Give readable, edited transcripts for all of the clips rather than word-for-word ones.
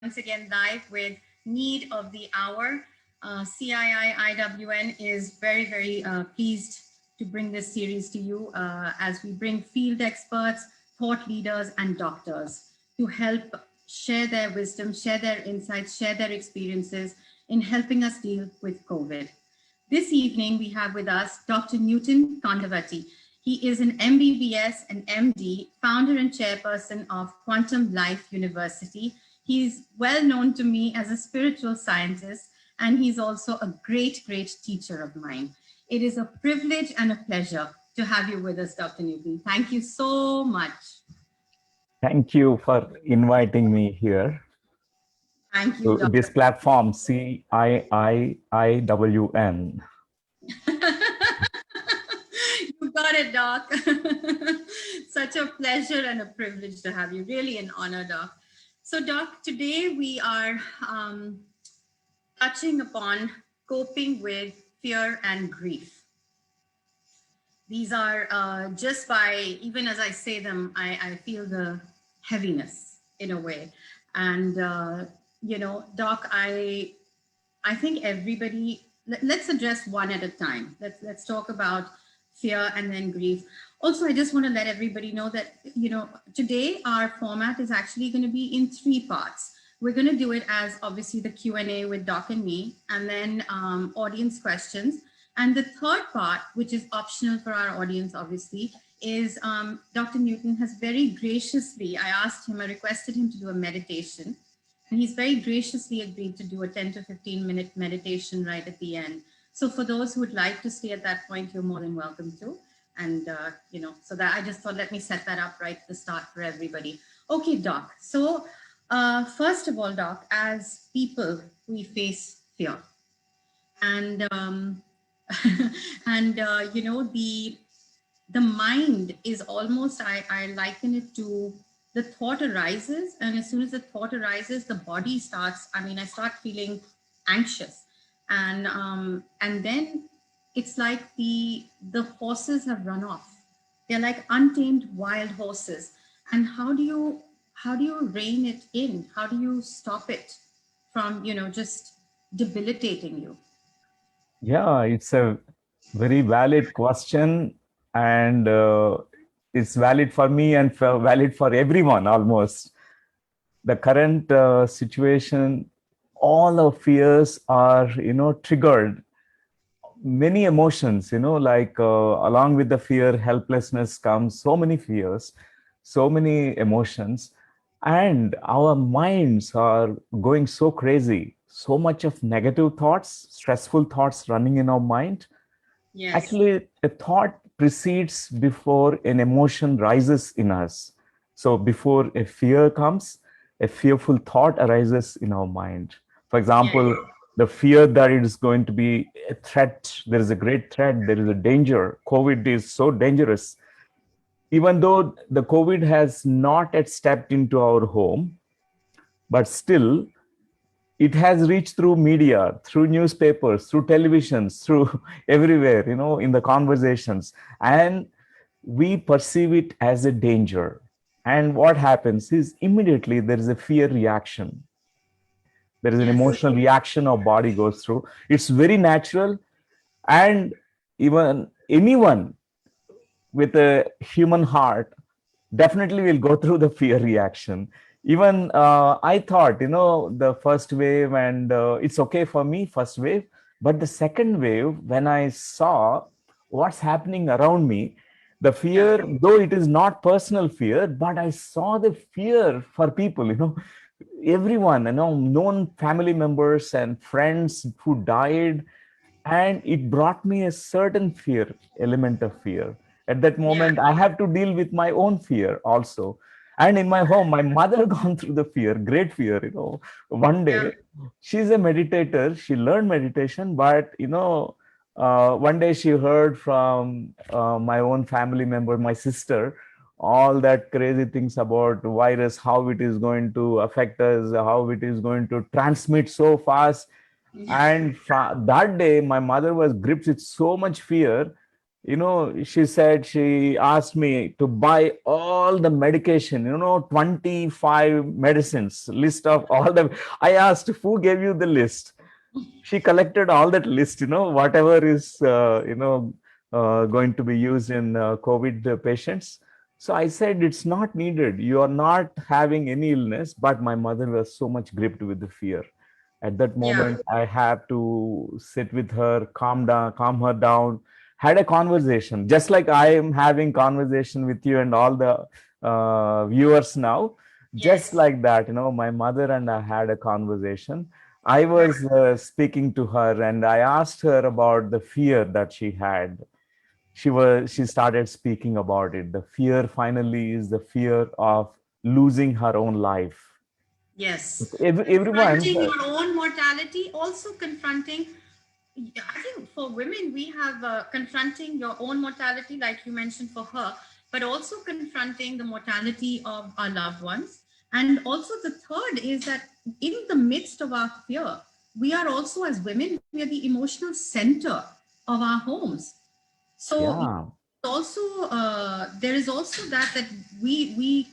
once again live with Need of the Hour. CII IWN is very, very pleased to bring this series to you as we bring field experts, thought leaders, and doctors to help share their wisdom, share their insights, share their experiences in helping us deal with COVID. This evening, we have with us Dr. Newton Kondaveti. He is an MBBS and MD, founder and chairperson of Quantum Life University. He's well known to me as a spiritual scientist, and he's also a great, great teacher of mine. It is a privilege and a pleasure to have you with us, Dr. Newton. Thank you so much. Thank you for inviting me here. Thank you, to this platform, CII IWN. You got it, Doc. Such a pleasure and a privilege to have you. Really an honor, Doc. So, Doc, today we are touching upon coping with fear and grief. These are just by, even as I say them, I feel the heaviness in a way. And, you know, Doc, I think everybody, let's address one at a time. Let's talk about fear and then grief. Also, I just want to let everybody know that, you know, today our format is actually going to be in 3 parts. We're going to do it as obviously the Q&A with Doc and me, and then audience questions. And the third part, which is optional for our audience, obviously, is Dr. Newton has very graciously, I requested him to do a meditation, and he's very graciously agreed to do a 10 to 15-minute meditation right at the end. So for those who would like to stay at that point, you're more than welcome to. And, you know, so that I just thought, let me set that up right at the start for everybody. Okay, Doc. So first of all, Doc, as people, we face fear. And, you know, the mind is almost, I liken it to the thought arises. And as soon as the thought arises, the body starts, I start feeling anxious. And then it's like the horses have run off. They're like untamed wild horses. And how do you rein it in? How do you stop it from, you know, just debilitating you? Yeah, it's a very valid question, and it's valid for me and valid for everyone almost. The current situation, all our fears are, you know, triggered. Many emotions, you know, like along with the fear, helplessness comes so many fears, so many emotions, and our minds are going so crazy. So much of negative thoughts, stressful thoughts running in our mind. Yes. Actually, a thought precedes before an emotion rises in us. So before a fear comes, a fearful thought arises in our mind. For example, the fear that it is going to be a threat, there is a great threat, there is a danger. COVID is so dangerous. Even though the COVID has not yet stepped into our home, but still, it has reached through media, through newspapers, through televisions, through everywhere, you know, in the conversations. And we perceive it as a danger. And what happens is immediately there is a fear reaction. There is an emotional reaction our body goes through. It's very natural. And even anyone with a human heart definitely will go through the fear reaction. Even I thought, you know, the first wave, and it's okay for me, first wave. But the second wave, when I saw what's happening around me, the fear, though it is not personal fear, but I saw the fear for people, you know, everyone, you know, known family members and friends who died. And it brought me a certain fear, element of fear. At that moment, I have to deal with my own fear also. And in my home, my mother gone through the fear, great fear, you know. One day, she's a meditator, she learned meditation, but, you know, one day she heard from my own family member, my sister, all that crazy things about virus, how it is going to affect us, how it is going to transmit so fast. And that day, my mother was gripped with so much fear. She said, she asked me to buy all the medication, 25 medicines, list of all the. I asked, who gave you the list? She collected all that list, whatever is, going to be used in COVID patients. So I said, it's not needed. You are not having any illness. But my mother was so much gripped with the fear. At that Yeah. moment, I have to sit with her, calm her down, had a conversation, just like I am having conversation with you and all the viewers now. Just Yes. like that, my mother and I had a conversation. I was speaking to her and I asked her about the fear that she had. She started speaking about it. The fear finally is the fear of losing her own life. Yes. Everyone, Confronting your own mortality, also confronting, I think for women, we have confronting your own mortality, like you mentioned for her, but also confronting the mortality of our loved ones. And also, the third is that in the midst of our fear, we are also, as women, we are the emotional center of our homes. So yeah, also there is also that we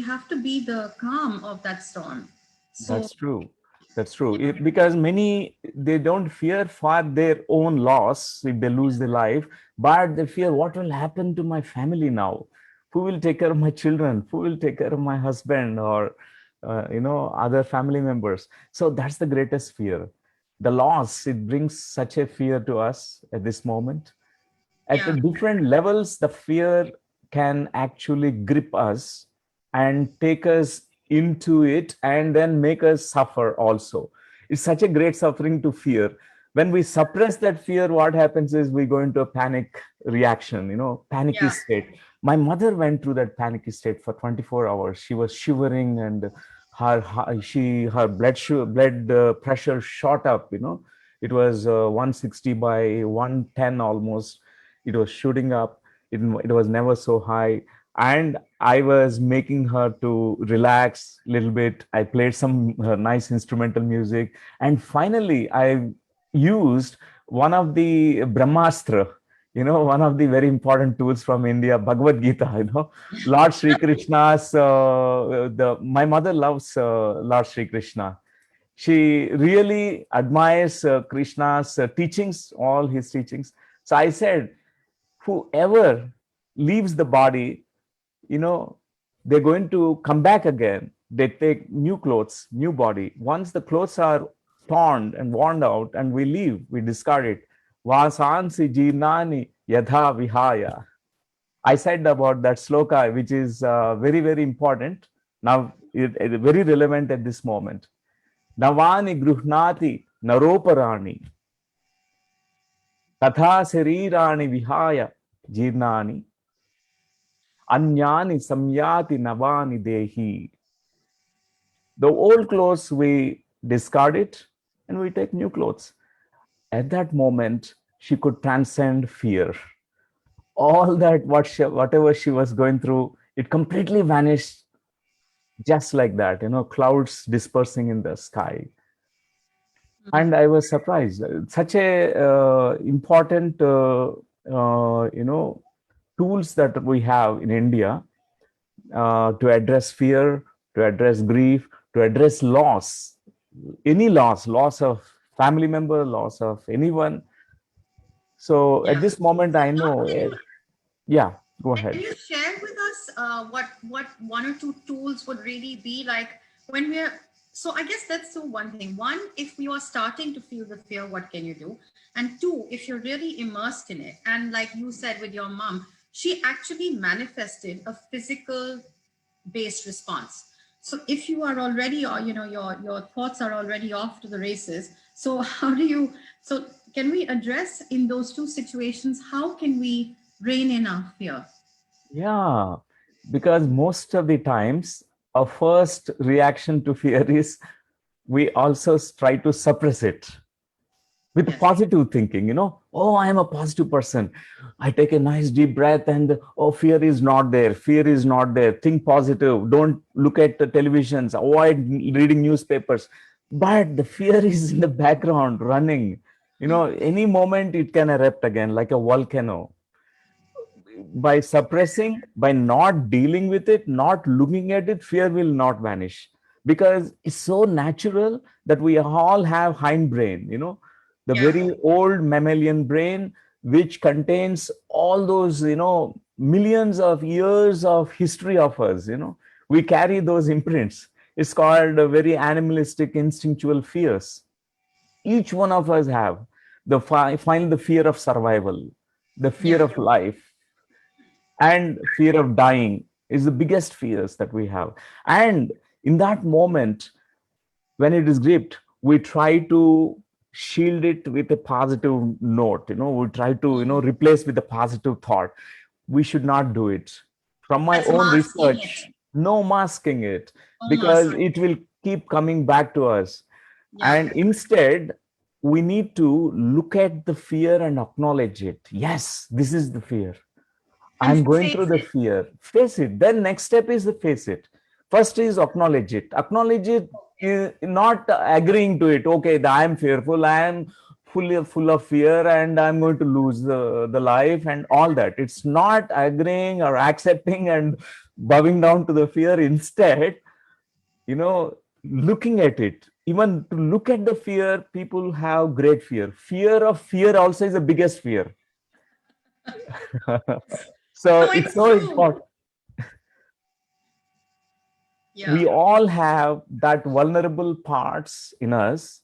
have to be the calm of that storm. So that's true. That's true. Because many, they don't fear for their own loss if they lose their life, but they fear what will happen to my family now. Who will take care of my children? Who will take care of my husband or other family members? So that's the greatest fear. The loss, it brings such a fear to us at this moment. At the yeah, different levels, the fear can actually grip us and take us into it and then make us suffer also. It's such a great suffering to fear. When we suppress that fear, what happens is we go into a panic reaction, panicky yeah, state. My mother went through that panicky state for 24 hours. She was shivering and her blood pressure shot up. It was 160 by 110 almost. It was shooting up. It was never so high. And I was making her to relax a little bit. I played some nice instrumental music. And finally, I used one of the Brahmastra, one of the very important tools from India, Bhagavad Gita, Lord Sri Krishna's, my mother loves Lord Sri Krishna. She really admires Krishna's teachings, all his teachings. So I said, whoever leaves the body, you know, they're going to come back again. They take new clothes, new body. Once the clothes are torn and worn out and we leave, we discard it. Vasansi jirnani yadha vihaya. I said about that sloka, which is very, very important. Now, it very relevant at this moment. Navani gruhnati naroparani तथा शरीराणि विहाय जीर्णानि अन्यानि samyati navani dehi. The old clothes, we discard it and we take new clothes. At that moment, she could transcend fear. All that, whatever she was going through, it completely vanished just like that, clouds dispersing in the sky. And I was surprised. Such a important, tools that we have in India to address fear, to address grief, to address loss, any loss of family member, loss of anyone. So at yeah. this moment, I know, Can you yeah, go can ahead. you share with us what one or two tools would really be like when we're so I guess that's the one thing. One, if you are starting to feel the fear, what can you do? And two, if you're really immersed in it, and like you said with your mom, she actually manifested a physical based response. So if you are already, or your thoughts are already off to the races, so how do you? So can we address in those two situations? How can we rein in our fear? Yeah, because most of the times, our first reaction to fear is we also try to suppress it with Yes. positive thinking. Oh, I am a positive person. I take a nice deep breath and, oh, fear is not there. Fear is not there. Think positive. Don't look at the televisions. Avoid reading newspapers. But the fear is in the background running. Any moment it can erupt again like a volcano. by suppressing, by not dealing with it, not looking at it, fear will not vanish, because it's so natural that we all have hindbrain, the Yeah. very old mammalian brain, which contains all those, millions of years of history of us. We carry those imprints. It's called a very animalistic instinctual fears. Each one of us have find the fear of survival, the fear Yeah. of life, and fear of dying is the biggest fears that we have. And in that moment, when it is gripped, we try to shield it with a positive note. We try to replace with a positive thought. We should not do it. From my That's own masking it. research, no masking it, No because masking. it will keep coming back to us. Yeah. And instead, we need to look at the fear and acknowledge it. Yes, this is the fear. And I'm going through face the it. fear. Face it. Then next step is the face it. First is acknowledge it. Acknowledge it, not agreeing to it. Okay, I am fearful. I am full of fear, and I'm going to lose the life and all that. It's not agreeing or accepting and bowing down to the fear. Instead, looking at it. Even to look at the fear, people have great fear. Fear of fear also is the biggest fear. So No, it's it's so true. important. Yeah. We all have that vulnerable parts in us.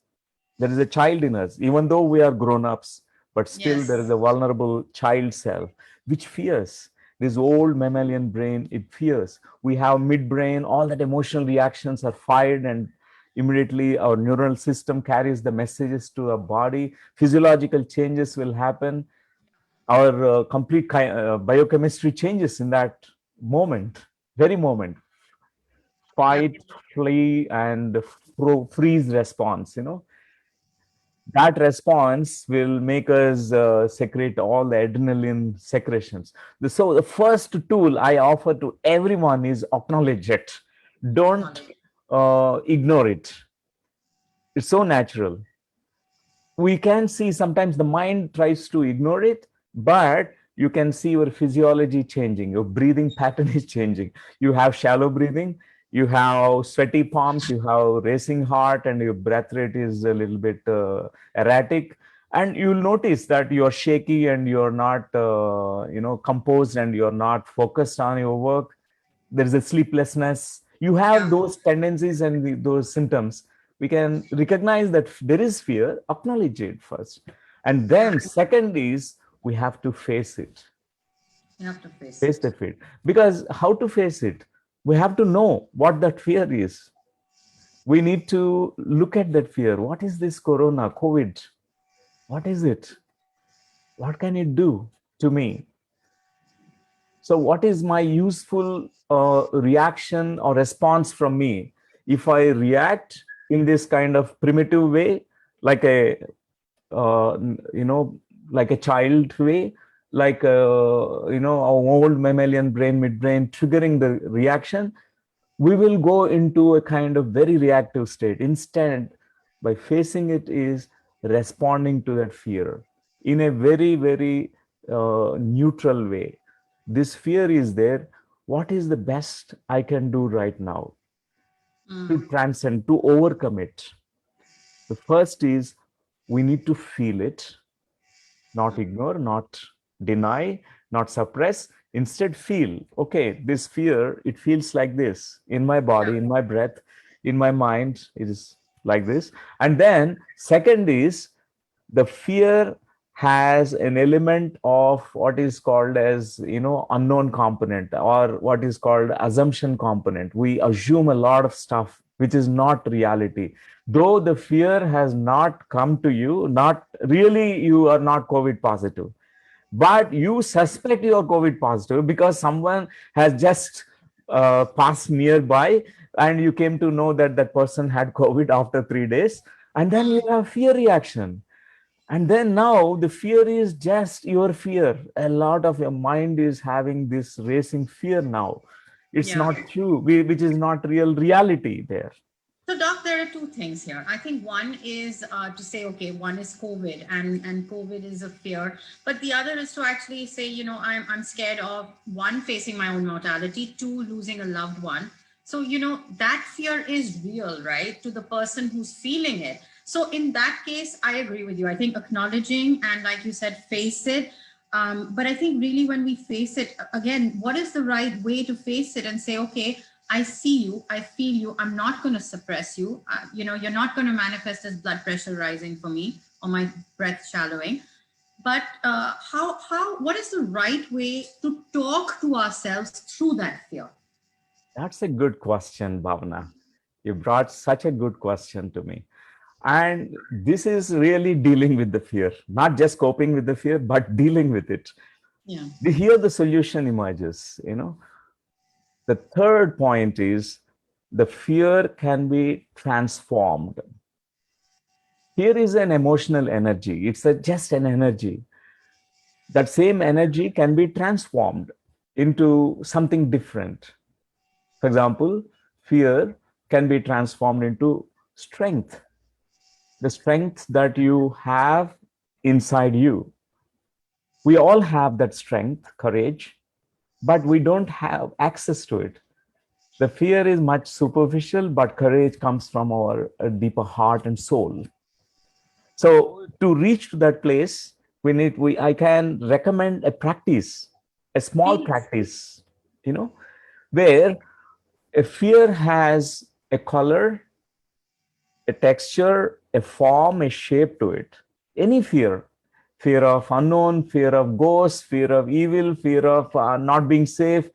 There is a child in us, even though we are grown-ups, but still there is Yes. a vulnerable child self which fears. This old mammalian brain, it fears. We have midbrain, all that emotional reactions are fired, and immediately our neural system carries the messages to our body. Physiological changes will happen. Our complete biochemistry changes in that moment, very moment. Yeah. Fight, flee, and freeze response. That response will make us secrete all the adrenaline secretions. So the first tool I offer to everyone is acknowledge it. Don't Acknowledge it. ignore it. It's so natural. We can see sometimes the mind tries to ignore it, but you can see your physiology changing, your breathing pattern is changing. You have shallow breathing, you have sweaty palms, you have racing heart, and your breath rate is a little bit erratic. And you'll notice that you're shaky and you're not composed, and you're not focused on your work. There's a sleeplessness. You have Yeah. those tendencies and those symptoms. We can recognize that there is fear, acknowledge it first, and Yeah. then second is we have to face it. You have to face Face it. the fear. Because how to face it? We have to know what that fear is. We need to look at that fear. What is this corona, COVID? What is it? What can it do to me? So what is my useful reaction or response from me? If I react in this kind of primitive way, like a, uh, you know, like a child way, like, our old mammalian brain, midbrain triggering the reaction, we will go into a kind of very reactive state. Instead, by facing it is responding to that fear in a very, very neutral way. This fear is there. What is the best I can do right now to Mm. transcend, to overcome it? The first is we need to feel it, not ignore, not deny, not suppress. Instead, feel, okay, this fear, it feels like this in my Yeah. body, in my breath, in my mind, it is like this. And then, second is the fear has an element of what is called as unknown component, or what is called assumption component. We assume a lot of stuff which is not reality, though the fear has not come to you, not really, you are not COVID positive, but you suspect you are COVID positive because someone has just passed nearby, and you came to know that that person had COVID after 3 days, and then you Mm. have fear reaction. And then now the fear is just your fear. A lot of your mind is having this racing fear now. It's Yeah. not true, which is not real reality there. So, Doc, there are two things here. I think one is to say, okay, one is COVID, and COVID is a fear, but the other is to actually say, I'm scared of one, facing my own mortality, two, losing a loved one. So, that fear is real, right, to the person who's feeling it. So, in that case, I agree with you. I think acknowledging and, like you said, face it. But I think really when we face it, again, what is the right way to face it and say, okay, I see you, I feel you, I'm not going to suppress you. You're not going to manifest as blood pressure rising for me or my breath shallowing. But what is the right way to talk to ourselves through that fear? That's a good question, Bhavna. You brought such a good question to me. And this is really dealing with the fear, not just coping with the fear, but dealing with it. Yeah. Here the solution emerges. The third point is the fear can be transformed. Fear is an emotional energy. It's just an energy. That same energy can be transformed into something different. For example, fear can be transformed into strength, the strength that you have inside you. We all have that strength, courage, but we don't have access to it. The fear is much superficial, but courage comes from our deeper heart and soul. So to reach to that place, I can recommend a practice, a small Please. practice, where a fear has a color, a texture, a form, a shape to it. Any fear, fear of unknown, fear of ghosts, fear of evil, fear of not being safe,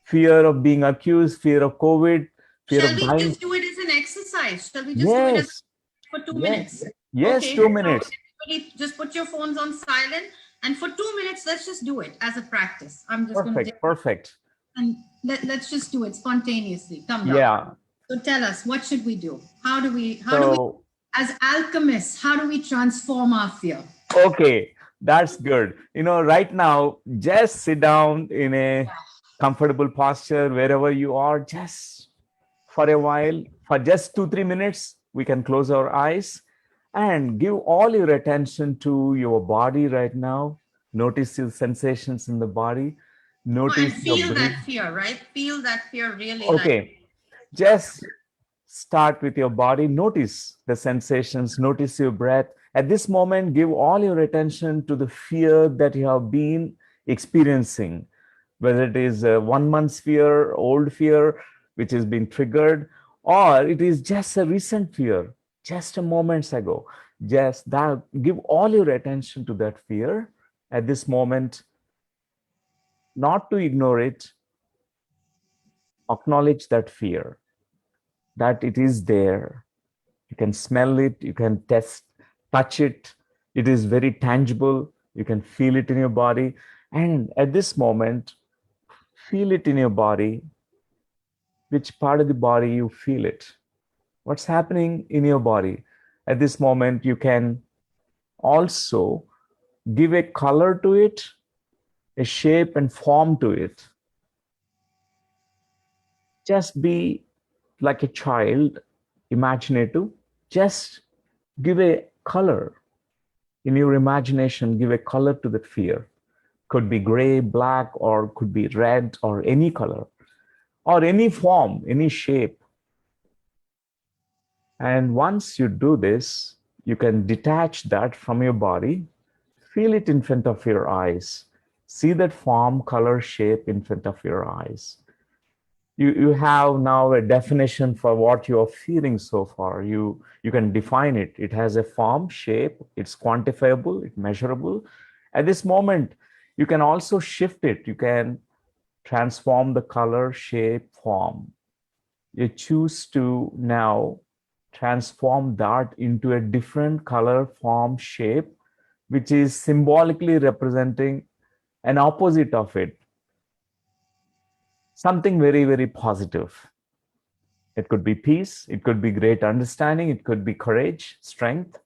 fear of being accused, fear of COVID, fear Shall of we dying. just do it as an exercise? Shall we just do it as Yes, for two yes, minutes? yes, Okay, so 2 minutes. everybody just put your phones on silent, and for 2 minutes, let's just do it as a practice. I'm just going to Perfect, perfect. and let's just do it spontaneously. Come down. Yeah. So tell us, what should we do? How do we, So, as alchemists, how do we transform our fear? okay, that's good. Right now, just sit down in a comfortable posture wherever you are, just for a while, for just 2, 3 minutes, we can close our eyes and give all your attention to your body right now. Notice your sensations in the body. Oh, and Notice your feel breath. that fear, right? Feel that fear really like. Okay, just start with your body. Notice the sensations, notice your breath. At this moment, give all your attention to the fear that you have been experiencing, whether it is a 1 month fear, old fear, which has been triggered, or it is just a recent fear, just a moments ago. Just that, give all your attention to that fear at this moment, not to ignore it, acknowledge that fear, that it is there. You can smell it, you can touch it. It is very tangible. You can feel it in your body. And at this moment, feel it in your body. Which part of the body you feel it? What's happening in your body? At this moment, you can also give a color to it, a shape and form to it. Just be like a child, imaginative. Just give a color in your imagination, give a color to that fear. Could be gray, black, or could be red, or any color, or any form, any shape. And once you do this, you can detach that from your body, feel it in front of your eyes, see that form, color, shape in front of your eyes. You have now a definition for what you're feeling so far. You can define it. It has a form, shape, it's quantifiable, it's measurable. At this moment, you can also shift it. You can transform the color, shape, form. You choose to now transform that into a different color, form, shape, which is symbolically representing an opposite of it, something very, very positive. It could be peace, it could be great understanding, it could be courage, strength.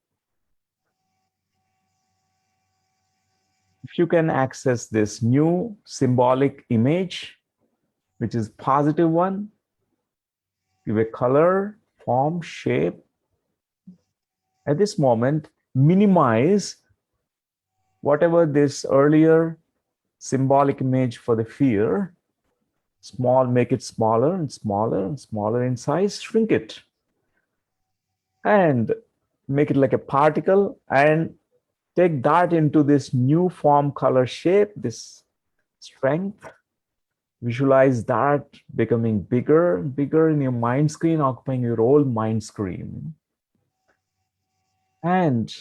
If you can access this new symbolic image, which is positive one, give a color, form, shape. At this moment, minimize whatever this earlier symbolic image for the fear. Small, make it smaller and smaller and smaller in size, shrink it, and make it like a particle, and take that into this new form, color, shape, this strength. Visualize that becoming bigger and bigger in your mind screen, occupying your whole mind screen. And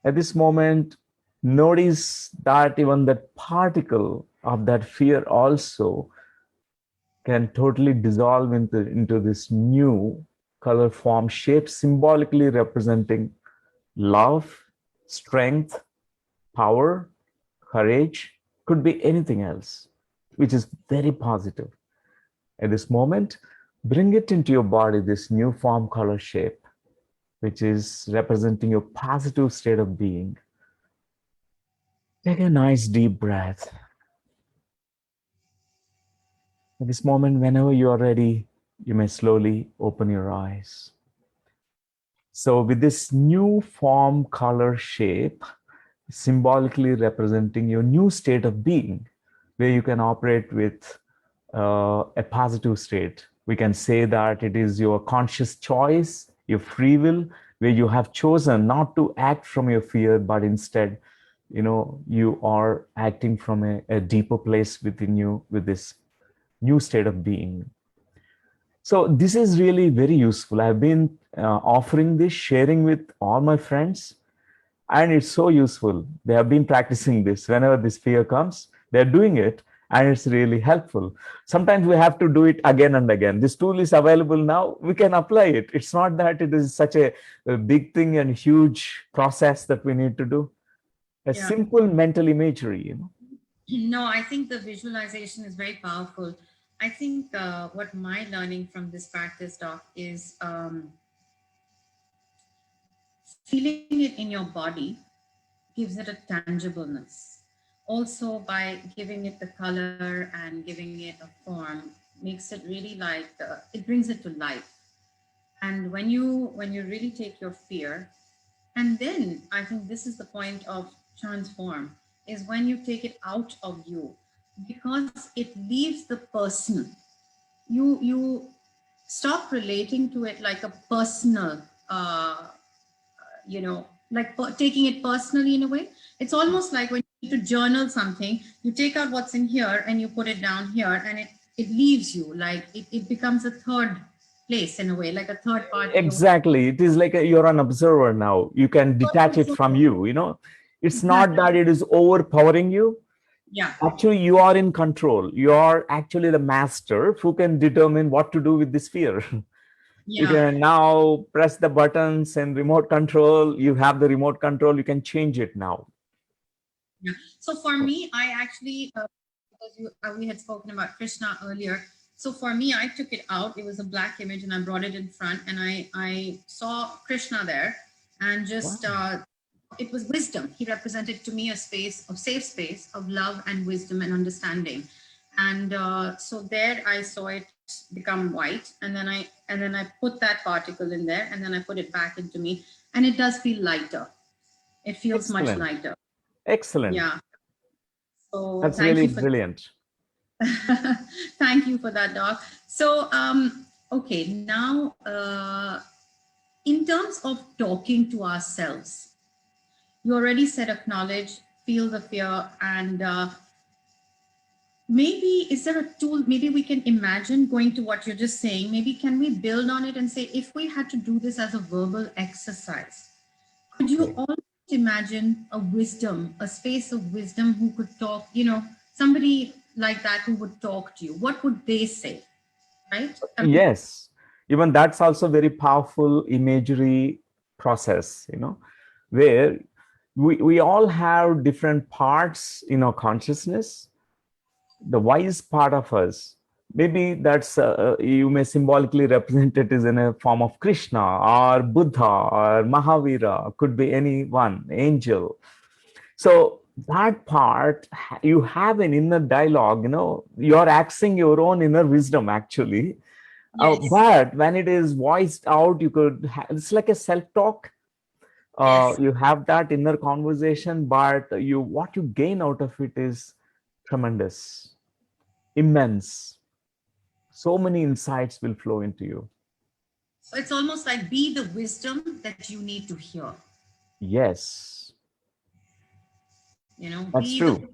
at this moment, notice that even that particle of that fear also can totally dissolve into this new color, form, shape, symbolically representing love, strength, power, courage, could be anything else, which is very positive. At this moment, bring it into your body, this new form, color, shape, which is representing your positive state of being. Take a nice deep breath. At this moment, whenever you are ready, you may slowly open your eyes. So with this new form, color, shape, symbolically representing your new state of being, where you can operate with a positive state. We can say that it is your conscious choice, your free will, where you have chosen not to act from your fear, but instead, you are acting from a deeper place within you with this new state of being. So this is really very useful. I've been offering this, sharing with all my friends, and it's so useful. They have been practicing this. Whenever this fear comes, they're doing it, and it's really helpful. Sometimes we have to do it again and again. This tool is available now. We can apply it. It's not that it is such a big thing and huge process that we need to do. A simple mental imagery, No, I think the visualization is very powerful. I think what my learning from this practice, Doc, is feeling it in your body gives it a tangibleness. Also, by giving it the color and giving it a form, makes it really like it brings it to life. And when you really take your fear, and then I think this is the point of transform, is when you take it out of you, because it leaves the person. You stop relating to it like a personal, like taking it personally in a way. It's almost like when you need to journal something, you take out what's in here and you put it down here, and it leaves you, like it becomes a third place in a way, like a third party. Exactly. It is like you're an observer now. You can detach it from you, It's not that it is overpowering you. Yeah. Actually, you are in control. You are actually the master who can determine what to do with this fear. You can now press the buttons and remote control. You have the remote control. You can change it now. Yeah. So for me, I actually, because we had spoken about Krishna earlier. So for me, I took it out. It was a black image and I brought it in front, and I saw Krishna there, and just, it was wisdom. He represented to me a space of safe space of love and wisdom and understanding. And so there I saw it become white, and then I put that particle in there, and then I put it back into me, and it does feel lighter. It feels much lighter. Excellent. Yeah. So that's thank really you for brilliant. Thank you for that, Doc. So okay, now in terms of talking to ourselves, you already said acknowledge, feel the fear, and maybe is there a tool, maybe we can imagine, going to what you're just saying, maybe can we build on it and say, if we had to do this as a verbal exercise, could you almost imagine a wisdom, a space of wisdom who could talk, somebody like that who would talk to you? What would they say, right? Yes, even that's also very powerful imagery process, where we all have different parts in our consciousness. The wise part of us, maybe that's you may symbolically represent it as in a form of Krishna or Buddha or Mahavira, could be anyone, angel. So that part, you have an inner dialogue, you're accessing your own inner wisdom actually, Yes. But when it is voiced out, you could it's like a self-talk. Yes. You have that inner conversation, but what you gain out of it is tremendous, immense. So many insights will flow into you. So it's almost like be the wisdom that you need to hear. Yes, that's Be the true.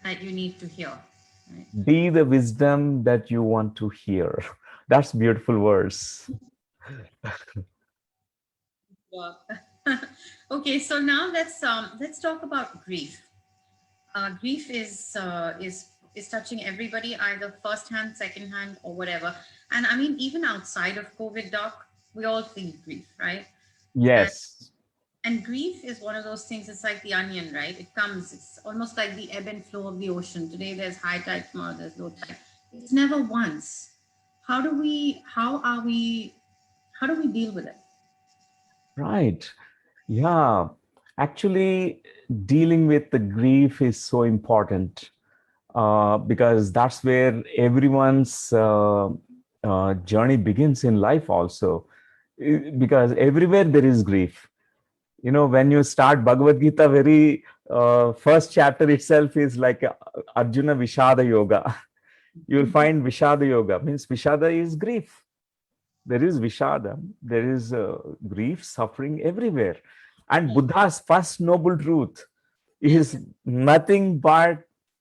that you need to hear. Right? Be the wisdom that you want to hear. That's beautiful words. Yeah. Okay, so now let's talk about grief. Grief is touching everybody, either first hand, second hand, or whatever. And I mean, even outside of COVID, doc, we all feel grief, right? And Yes, and grief is one of those things. It's like the onion, right? It comes. It's almost like the ebb and flow of the ocean. Today there's high tide, tomorrow there's low tide. It's never once. How do we? How are we? How do we deal with it? right. Yeah, actually, dealing with the grief is so important because that's where everyone's journey begins in life, also. Because everywhere there is grief. When you start Bhagavad Gita, very first chapter itself is like Arjuna Vishada Yoga. You'll find Vishada Yoga, means Vishada is grief. There is Vishada, there is grief, suffering everywhere. And Buddha's first noble truth Yes. is nothing but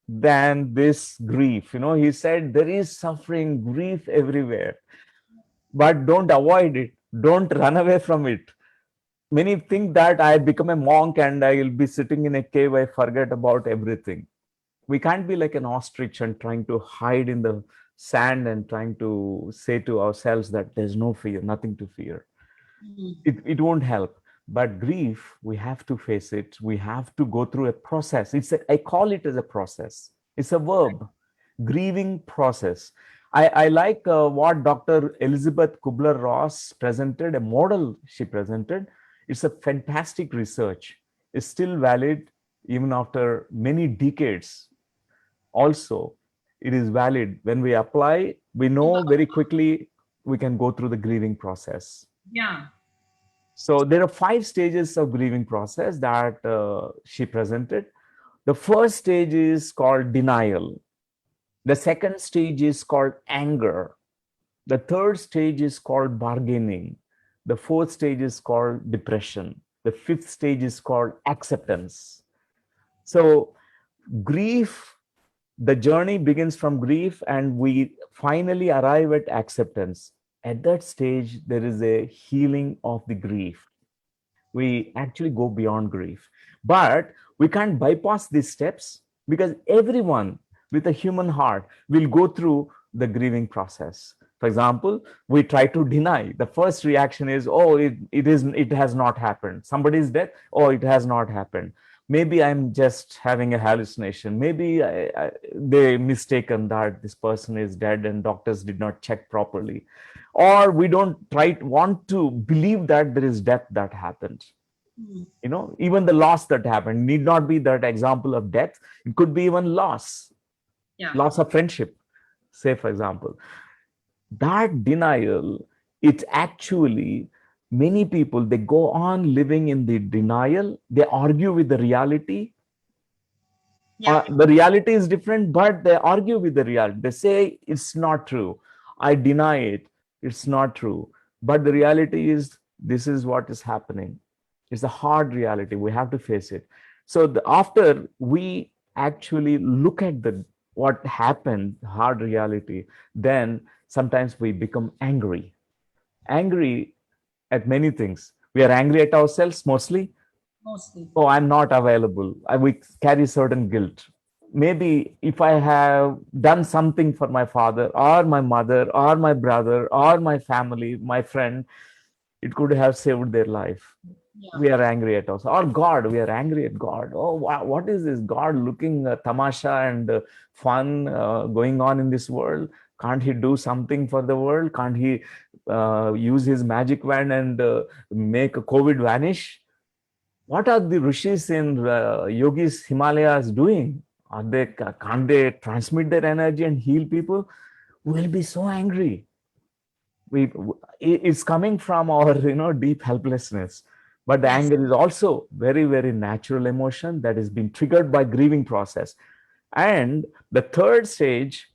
than this grief. He said there is suffering, grief everywhere, but don't avoid it. Don't run away from it. Many think that I become a monk and I will be sitting in a cave, I forget about everything. We can't be like an ostrich and trying to hide in the sand and trying to say to ourselves that there's no fear, nothing to fear. Mm. It won't help. But grief, we have to face it. We have to go through a process. I call it as a process. It's a verb, grieving process. I like what Dr. Elizabeth Kubler-Ross presented, a model she presented. It's a fantastic research. It's still valid even after many decades. Also, it is valid. When we apply, we know very quickly we can go through the grieving process. Yeah. So there are 5 stages of grieving process that she presented. The first stage is called denial. The second stage is called anger. The third stage is called bargaining. The fourth stage is called depression. The fifth stage is called acceptance. So grief, the journey begins from grief and we finally arrive at acceptance. At that stage, there is a healing of the grief. We actually go beyond grief. But we can't bypass these steps because everyone with a human heart will go through the grieving process. For example, we try to deny. The first reaction is, oh, it has not happened. Somebody is dead. Oh, it has not happened. Maybe I'm just having a hallucination. Maybe they mistaken that this person is dead and doctors did not check properly, or we don't want to believe that there is death that happened. Mm. Even the loss that happened need not be that example of death. It could be even Yeah. loss of friendship, say for example. That denial, it's actually, many people, they go on living in the denial. They argue with the reality. Yeah. The reality is different, but they argue with the reality. They say it's not true. I deny it. It's not true. But the reality is, this is what is happening. It's a hard reality. We have to face it. So after we actually look at the what happened, hard reality, then sometimes we become angry. Angry at many things. We are angry at ourselves mostly. Mostly. Oh, I'm not available. We carry certain guilt. Maybe if I have done something for my father or my mother or my brother or my family, my friend, it could have saved their life. Yeah. We are angry at us. Or God, we are angry at God. Oh, wow, what is this? God looking tamasha and fun going on in this world. Can't he do something for the world? Can't he use his magic wand and make COVID vanish? What are the rishis in yogis Himalayas doing? Can't they transmit their energy and heal people? We'll be so angry. we it's coming from our deep helplessness, but the Yes. anger is also very, very natural emotion that is being triggered by grieving process. And the third stage,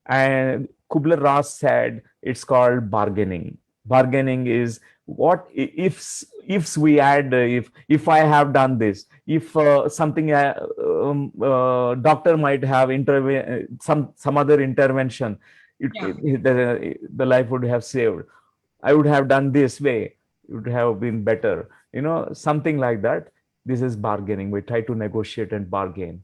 and Kubler-Ross said it's called bargaining. Bargaining is what ifs we add, if I have done this, if something doctor might have intervene, some other intervention, Yeah. the life would have saved. I would have done this way, it would have been better, something like that. This is bargaining. We try to negotiate and bargain.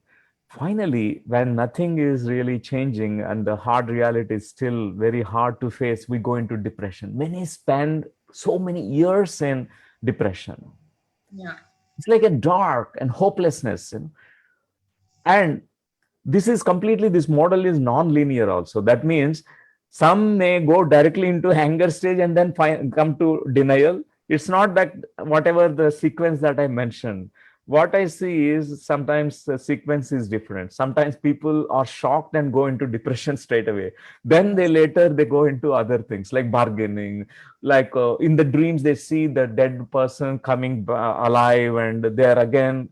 Finally, when nothing is really changing and the hard reality is still very hard to face, we go into depression. Many spend so many years in depression. Yeah. It's like a dark and hopelessness. And this model is non-linear also. That means some may go directly into anger stage and then come to denial. It's not that whatever the sequence that I mentioned. What I see is sometimes the sequence is different. Sometimes people are shocked and go into depression straight away. Then they go into other things like bargaining, like in the dreams they see the dead person coming alive, and they are again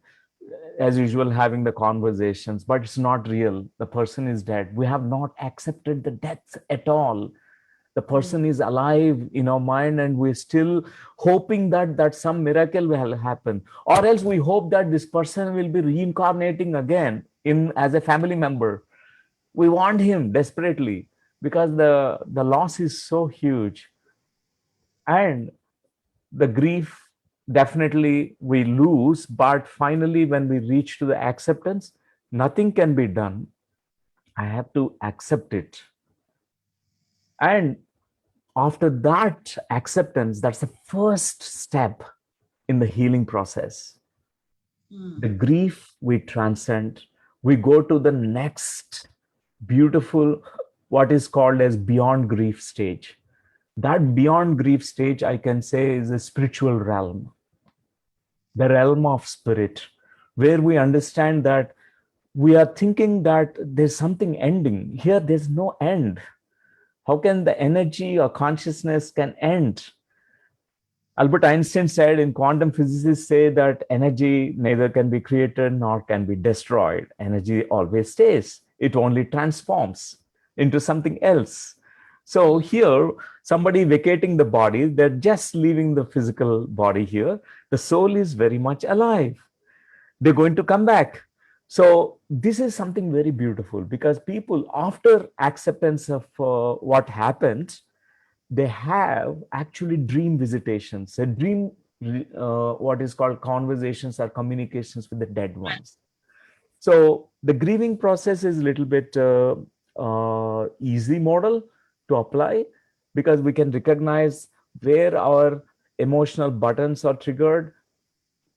as usual having the conversations, but it's not real. The person is dead. We have not accepted the death at all. The Mm. person is alive in our mind, and we're still hoping that some miracle will happen, or else we hope that this person will be reincarnating again in as a family member. We want him desperately because the loss is so huge. And the grief, definitely we lose, but finally when we reach to the acceptance, nothing can be done. I have to accept it. And after that acceptance, that's the first step in the healing process. Mm. The grief we transcend, we go to the next beautiful, what is called as beyond grief stage. That beyond grief stage, I can say, is a spiritual realm, the realm of spirit, where we understand that we are thinking that there's something ending. Here, there's no end. How can the energy or consciousness can end? Albert Einstein said in quantum physicists say that energy neither can be created nor can be destroyed. Energy always stays. It only transforms into something else. So here, somebody vacating the body, they're just leaving the physical body here. The soul is very much alive. They're going to come back. So this is something very beautiful, because people, after acceptance of what happened, they have actually dream visitations, a dream, what is called conversations or communications with the dead ones. So the grieving process is a little bit easy model to apply, because we can recognize where our emotional buttons are triggered,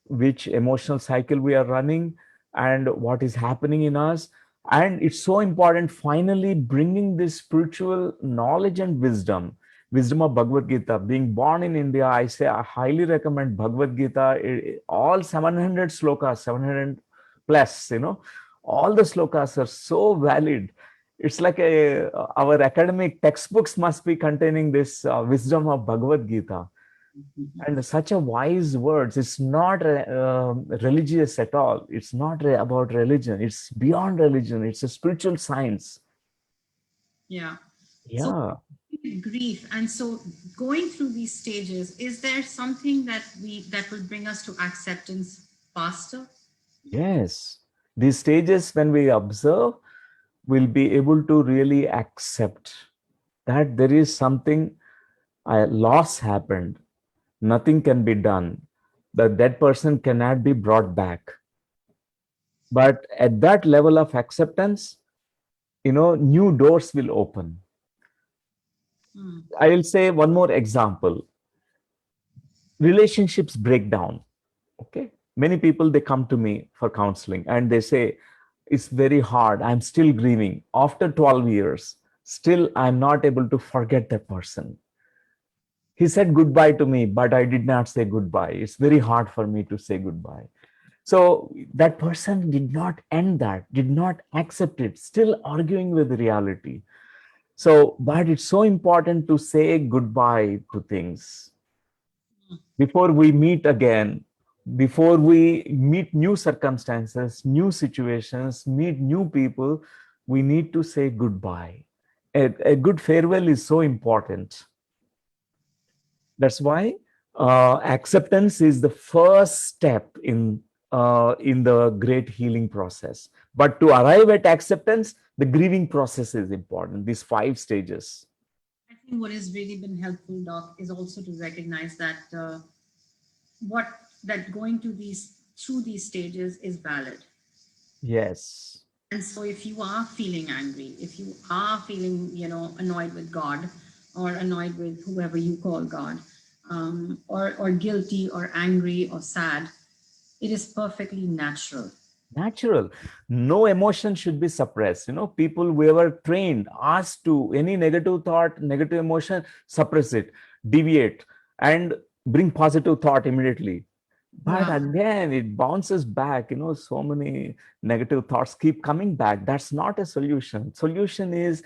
which emotional cycle we are running, and what is happening in us. And it's so important finally bringing this spiritual knowledge and wisdom of Bhagavad Gita. Being born in India, I say I highly recommend Bhagavad Gita. All 700 slokas, 700 plus, all the slokas are so valid. It's like our academic textbooks must be containing this wisdom of Bhagavad Gita. And such a wise words. It's not religious at all. It's not about religion. It's beyond religion. It's a spiritual science. Yeah. So Yeah. grief, and so going through these stages, is there something that will bring us to acceptance faster? Yes. These stages, when we observe, we'll be able to really accept that there is something, a loss happened. Nothing can be done. That person cannot be brought back. But at that level of acceptance, new doors will open. Mm. I'll say one more example. Relationships break down. Okay. Many people, they come to me for counseling and they say, it's very hard. I'm still grieving. After 12 years, still I'm not able to forget that person. He said goodbye to me, but I did not say goodbye. It's very hard for me to say goodbye. So that person did not end that, did not accept it, still arguing with reality. So, but it's so important to say goodbye to things before we meet again, before we meet new circumstances, new situations, meet new people. We need to say goodbye. A good farewell is so important. That's why acceptance is the first step in the great healing process. But to arrive at acceptance, the grieving process is important. These 5 stages. I think what has really been helpful, Doc, is also to recognize that what that going to these through these stages is valid. Yes. And so if you are feeling angry, if you are feeling, annoyed with God or annoyed with whoever you call God, or guilty or angry or sad, it is perfectly natural. Natural. No emotion should be suppressed. People we were trained, asked to any negative thought, negative emotion, suppress it, deviate, and bring positive thought immediately. But Yeah. again, it bounces back. So many negative thoughts keep coming back. That's not a solution. Solution is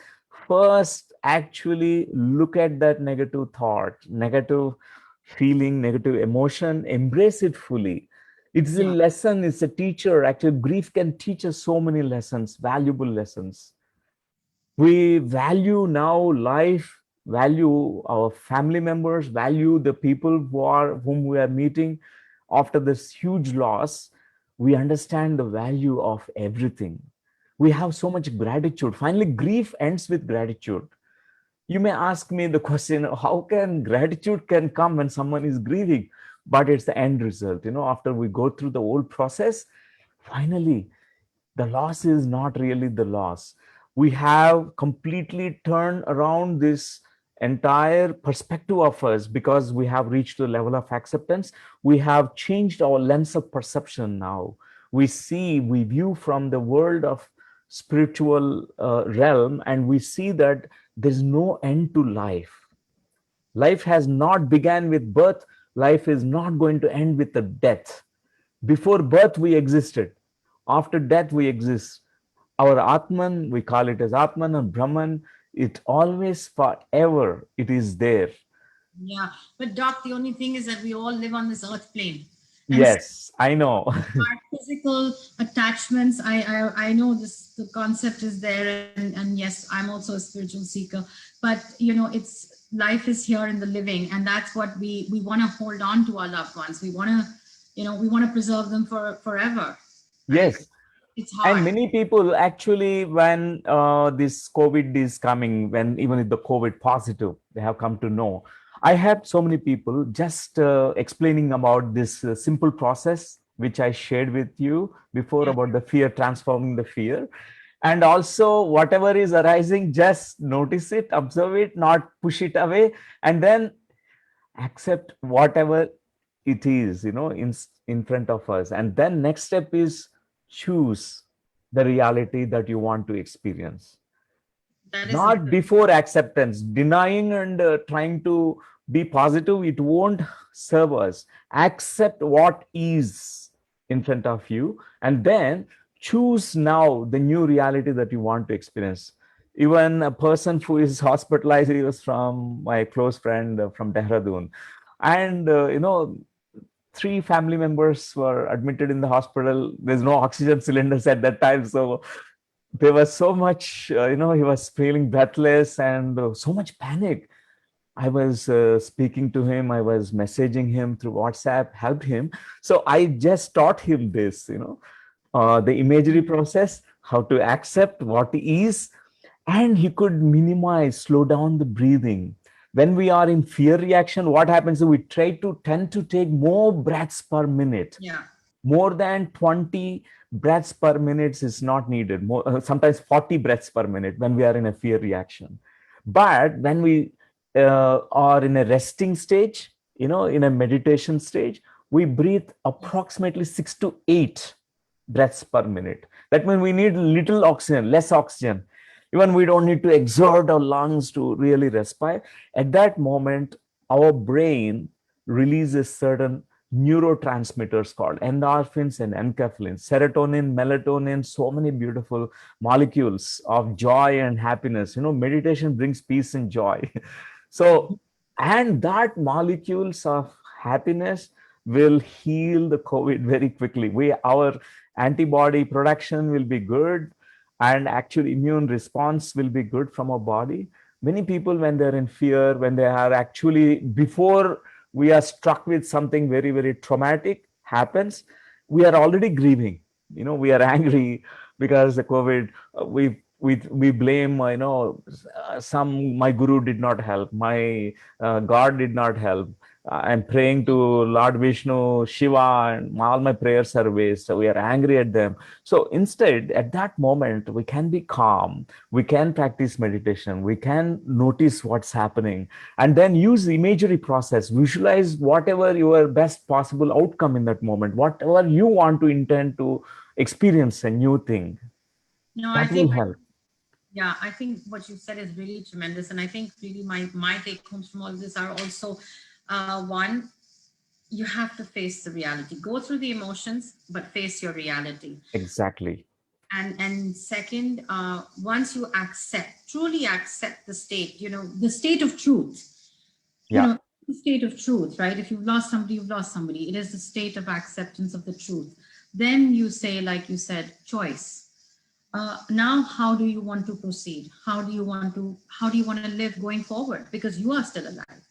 first actually look at that negative thought, negative feeling, negative emotion, embrace it fully. It's a Yeah. lesson, it's a teacher. Actually, grief can teach us so many lessons, valuable lessons. We value now life, value our family members, value the people whom we are meeting. After this huge loss, we understand the value of everything. We have so much gratitude. Finally, grief ends with gratitude. You may ask me the question, how can gratitude can come when someone is grieving? But it's the end result. After we go through the whole process, finally the loss is not really the loss. We have completely turned around this entire perspective of us because we have reached the level of acceptance. We have changed our lens of perception now. We view from the world of spiritual realm, and we see that there's no end to life. Life has not begun with birth. Life is not going to end with the death. Before birth, we existed. After death, we exist. Our Atman, we call it as Atman or Brahman, it always forever, it is there. Yeah. But Doc, the only thing is that we all live on this earth plane. And Yes, I know. our physical attachments, I know this, the concept is there, and yes, I'm also a spiritual seeker, but it's life is here in the living, and that's what we want to hold on to our loved ones. We want to, we want to preserve them for forever, right? Yes. It's And hard. many people actually, when this COVID is coming, when even if the COVID positive, they have come to know. I had so many people just explaining about this simple process, which I shared with you before Yeah. about the fear, transforming the fear. And also, whatever is arising, just notice it, observe it, not push it away, and then accept whatever it is, in front of us. And then next step is choose the reality that you want to experience. That is Not before acceptance, denying and trying to be positive, it won't serve us. Accept what is in front of you, and then choose now the new reality that you want to experience. Even a person who is hospitalized, he was from my close friend from Dehradun, and 3 family members were admitted in the hospital. There's no oxygen cylinders at that time, so there was so much, he was feeling breathless and so much panic. I was speaking to him, I was messaging him through WhatsApp, helped him. So I just taught him this, the imagery process, how to accept what is, and he could minimize, slow down the breathing. When we are in fear reaction, what happens is we tend to take more breaths per minute. yeah. More than 20 breaths per minute is not needed. Sometimes 40 breaths per minute when we are in a fear reaction. But when we are in a resting stage, in a meditation stage, we breathe approximately 6 to 8 breaths per minute. That means we need little oxygen, less oxygen. Even we don't need to exert our lungs to really respire. At that moment, our brain releases certain neurotransmitters called endorphins and enkephalins, serotonin, melatonin, so many beautiful molecules of joy and happiness. Meditation brings peace and joy. So, and that molecules of happiness will heal the COVID very quickly. Our antibody production will be good, and actually immune response will be good from our body. Many people, when they're in fear, when they are actually, before we are struck with something very, very traumatic happens, we are already grieving. We are angry because the COVID, we blame, my guru did not help, my God did not help. I'm praying to Lord Vishnu, Shiva, and all my prayers are waste. So we are angry at them. So instead, at that moment, we can be calm. We can practice meditation. We can notice what's happening, and then use the imagery process. Visualize whatever your best possible outcome in that moment, whatever you want to intend to experience a new thing. No, I That will think, help. yeah, I think what you said is really tremendous. And I think really my take homes from all this are also, one, you have to face the reality. Go through the emotions, but face your reality. Exactly. And second, once you truly accept the state, the state of truth, Yeah. the state of truth, right? If you've lost somebody, you've lost somebody. It is the state of acceptance of the truth. Then you say, like you said, choice. Now, how do you want to proceed? How do you want to live going forward? Because you are still alive,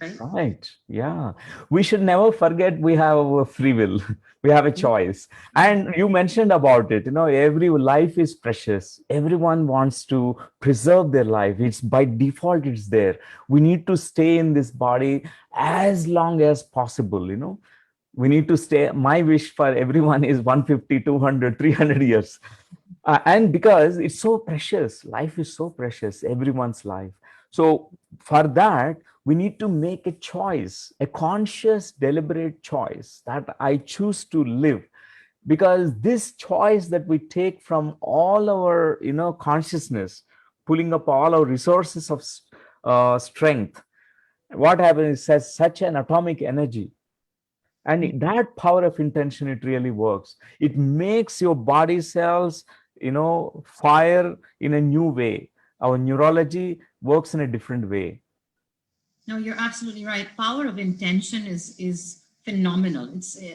right? Right. Yeah. We should never forget we have a free will. We have a choice. And you mentioned about it. Every life is precious. Everyone wants to preserve their life. It's by default, it's there. We need to stay in this body as long as possible. We need to stay. My wish for everyone is 150, 200, 300 years. And because it's so precious, life is so precious, everyone's life. So for that, we need to make a choice, a conscious, deliberate choice that I choose to live. Because this choice that we take from all our, consciousness, pulling up all our resources of strength, what happens is has such an atomic energy. And that power of intention, it really works. It makes your body cells, fire in a new way. Our neurology works in a different way. No, you're absolutely right. Power of intention is phenomenal.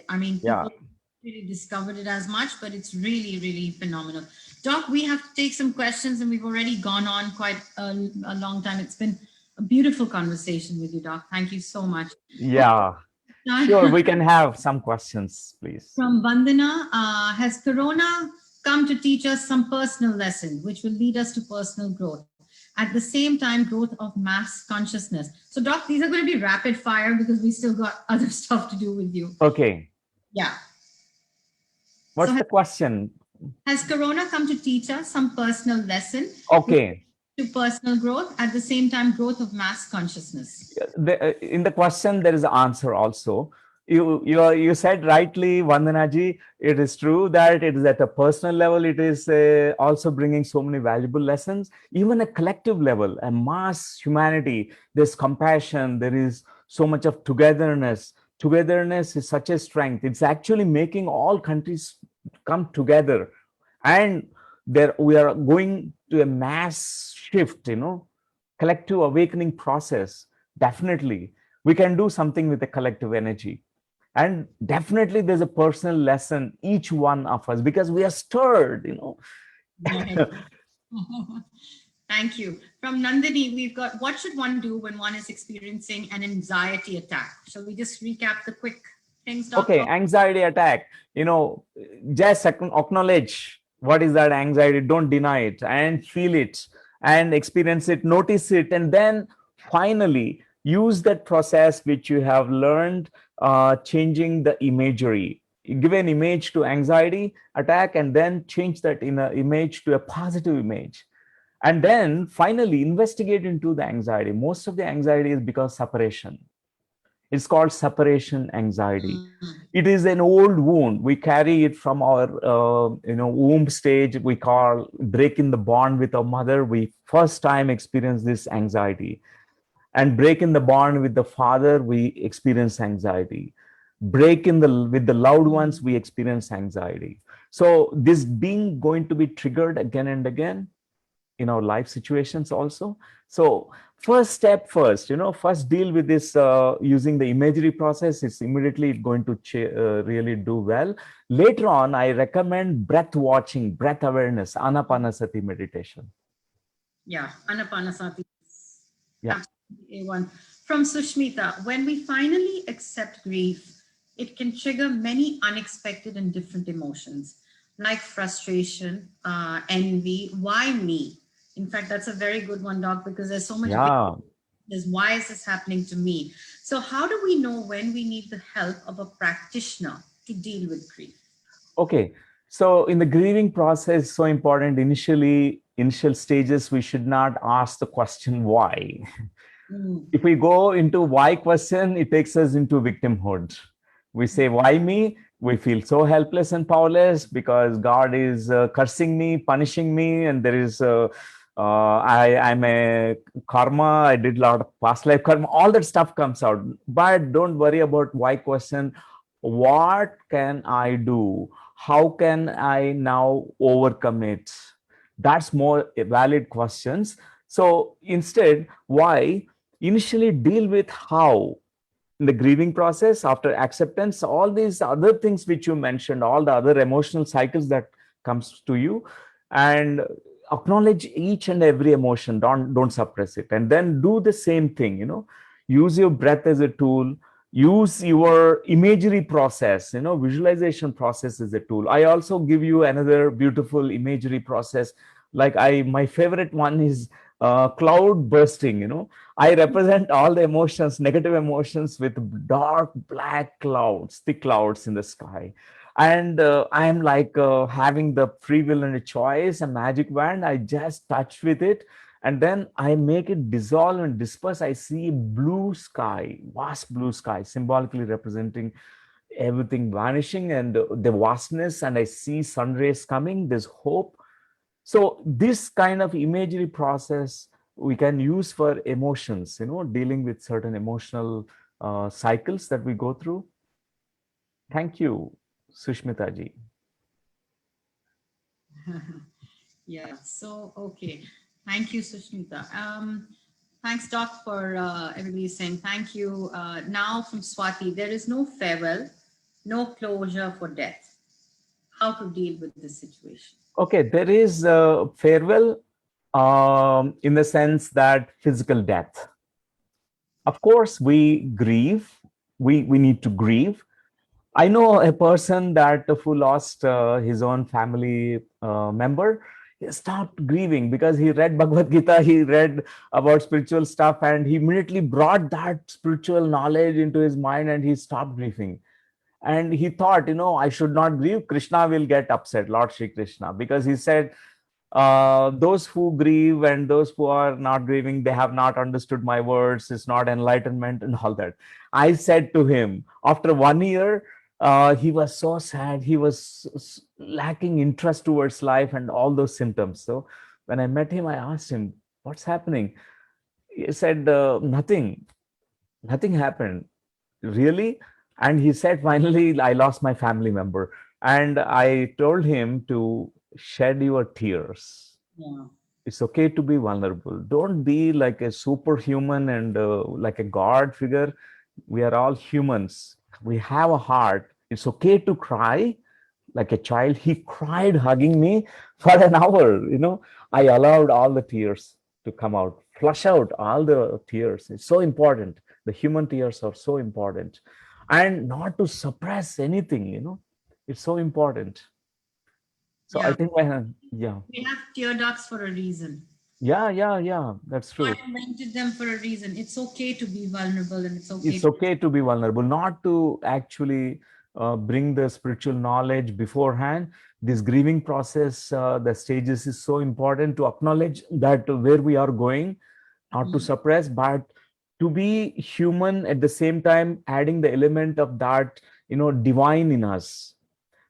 I mean, Yeah. people really discovered it as much, but it's really, really phenomenal. Doc, we have to take some questions, and we've already gone on quite a long time. It's been a beautiful conversation with you, Doc. Thank you so much. Yeah. Sure. We can have some questions, please. From Vandana, has Corona come to teach us some personal lesson, which will lead us to personal growth? At the same time, growth of mass consciousness. So, Doc, these are going to be rapid fire because we still got other stuff to do with you. Okay. Yeah. What's the question? Has Corona come to teach us some personal lesson? Okay. To personal growth, at the same time, growth of mass consciousness. In the question, there is an answer also. You said rightly, Vandanaji, it is true that it is at a personal level, it is also bringing so many valuable lessons. Even a collective level, a mass humanity, there's compassion, there is so much of togetherness. Togetherness is such a strength. It's actually making all countries come together. And there we are going to a mass shift, collective awakening process. Definitely, we can do something with the collective energy. And definitely there's a personal lesson, each one of us, because we are stirred. Thank you. From Nandini, we've got, what should one do when one is experiencing an anxiety attack? Shall we just recap the quick things, Doctor? Okay, anxiety attack, just acknowledge what is that anxiety. Don't deny it, and feel it and experience it, notice it, and then finally use that process which you have learned, changing the imagery. You give an image to anxiety attack and then change that in an image to a positive image. And then finally investigate into the anxiety. Most of the anxiety is because separation. It's called separation anxiety. It is an old wound. We carry it from our womb stage. We call breaking the bond with our mother. We first time experience this anxiety. And breaking the bond with the father, we experience anxiety. break in the with the loved ones, we experience anxiety. So this being going to be triggered again and again in our life situations also. So first step first, first deal with this using the imagery process. It's immediately going to really do well. Later on, I recommend breath watching, breath awareness, anapanasati meditation. Yeah, Anapanasati. Yeah. Absolutely A1. From Sushmita, when we finally accept grief, it can trigger many unexpected and different emotions like frustration, envy. Why me? In fact, that's a very good one, Doc, because there's so much big Yeah. is why is this happening to me? So, how do we know when we need the help of a practitioner to deal with grief? Okay. So in the grieving process, so important, initial stages, we should not ask the question why. Mm. If we go into why question, it takes us into victimhood. We say, why me? We feel so helpless and powerless because God is cursing me, punishing me, and there is I'm a karma. I did a lot of past life karma. All that stuff comes out. But don't worry about why question. What can I do? How can I now overcome it? That's more valid questions. So instead, why? Initially deal with how in the grieving process, after acceptance, all these other things which you mentioned, all the other emotional cycles that comes to you, and acknowledge each and every emotion. Don't suppress it, and then do the same thing. Use your breath as a tool. Use your imagery process, visualization process as a tool. I also give you another beautiful imagery process. Like my favorite one is cloud bursting. I represent all the emotions, negative emotions, with dark black clouds, thick clouds in the sky. And I am like having the free will and a choice, a magic wand. I just touch with it, and then I make it dissolve and disperse. I see blue sky, vast blue sky, symbolically representing everything vanishing and the vastness. And I see sun rays coming. There's hope. So this kind of imagery process we can use for emotions, dealing with certain emotional cycles that we go through. Thank you, Sushmita ji. Yeah, so okay. Thank you, Sushmita. Thanks, Doc, for everybody saying thank you. Now from Swati, there is no farewell, no closure for death. How to deal with this situation? Okay, there is farewell in the sense that physical death. Of course, we grieve. We need to grieve. I know a person that who lost his own family member. He stopped grieving because he read Bhagavad Gita, he read about spiritual stuff, and he immediately brought that spiritual knowledge into his mind, and he stopped grieving. And he thought, I should not grieve. Krishna will get upset, Lord Shri Krishna, because he said, those who grieve and those who are not grieving, they have not understood my words. It's not enlightenment and all that. I said to him, after 1 year, he was so sad. He was lacking interest towards life and all those symptoms. So when I met him, I asked him, what's happening? He said, nothing happened. Really? And he said, finally, I lost my family member. And I told him to shed your tears. Yeah. It's okay to be vulnerable. Don't be like a superhuman and like a god figure. We are all humans. We have a heart. It's okay to cry like a child. He cried hugging me for an hour. I allowed all the tears to come out, flush out all the tears. It's so important. The human tears are so important, and not to suppress anything. It's so important. So I Yeah. think, yeah, We have tear ducts for a reason. yeah. That's God true. invented them for a reason. It's okay to be vulnerable and it's okay It's to. okay to be vulnerable, not to actually bring the spiritual knowledge beforehand. This grieving process, the stages is so important to acknowledge that where we are going, not to Mm. suppress, but to be human at the same time, adding the element of that, divine in us.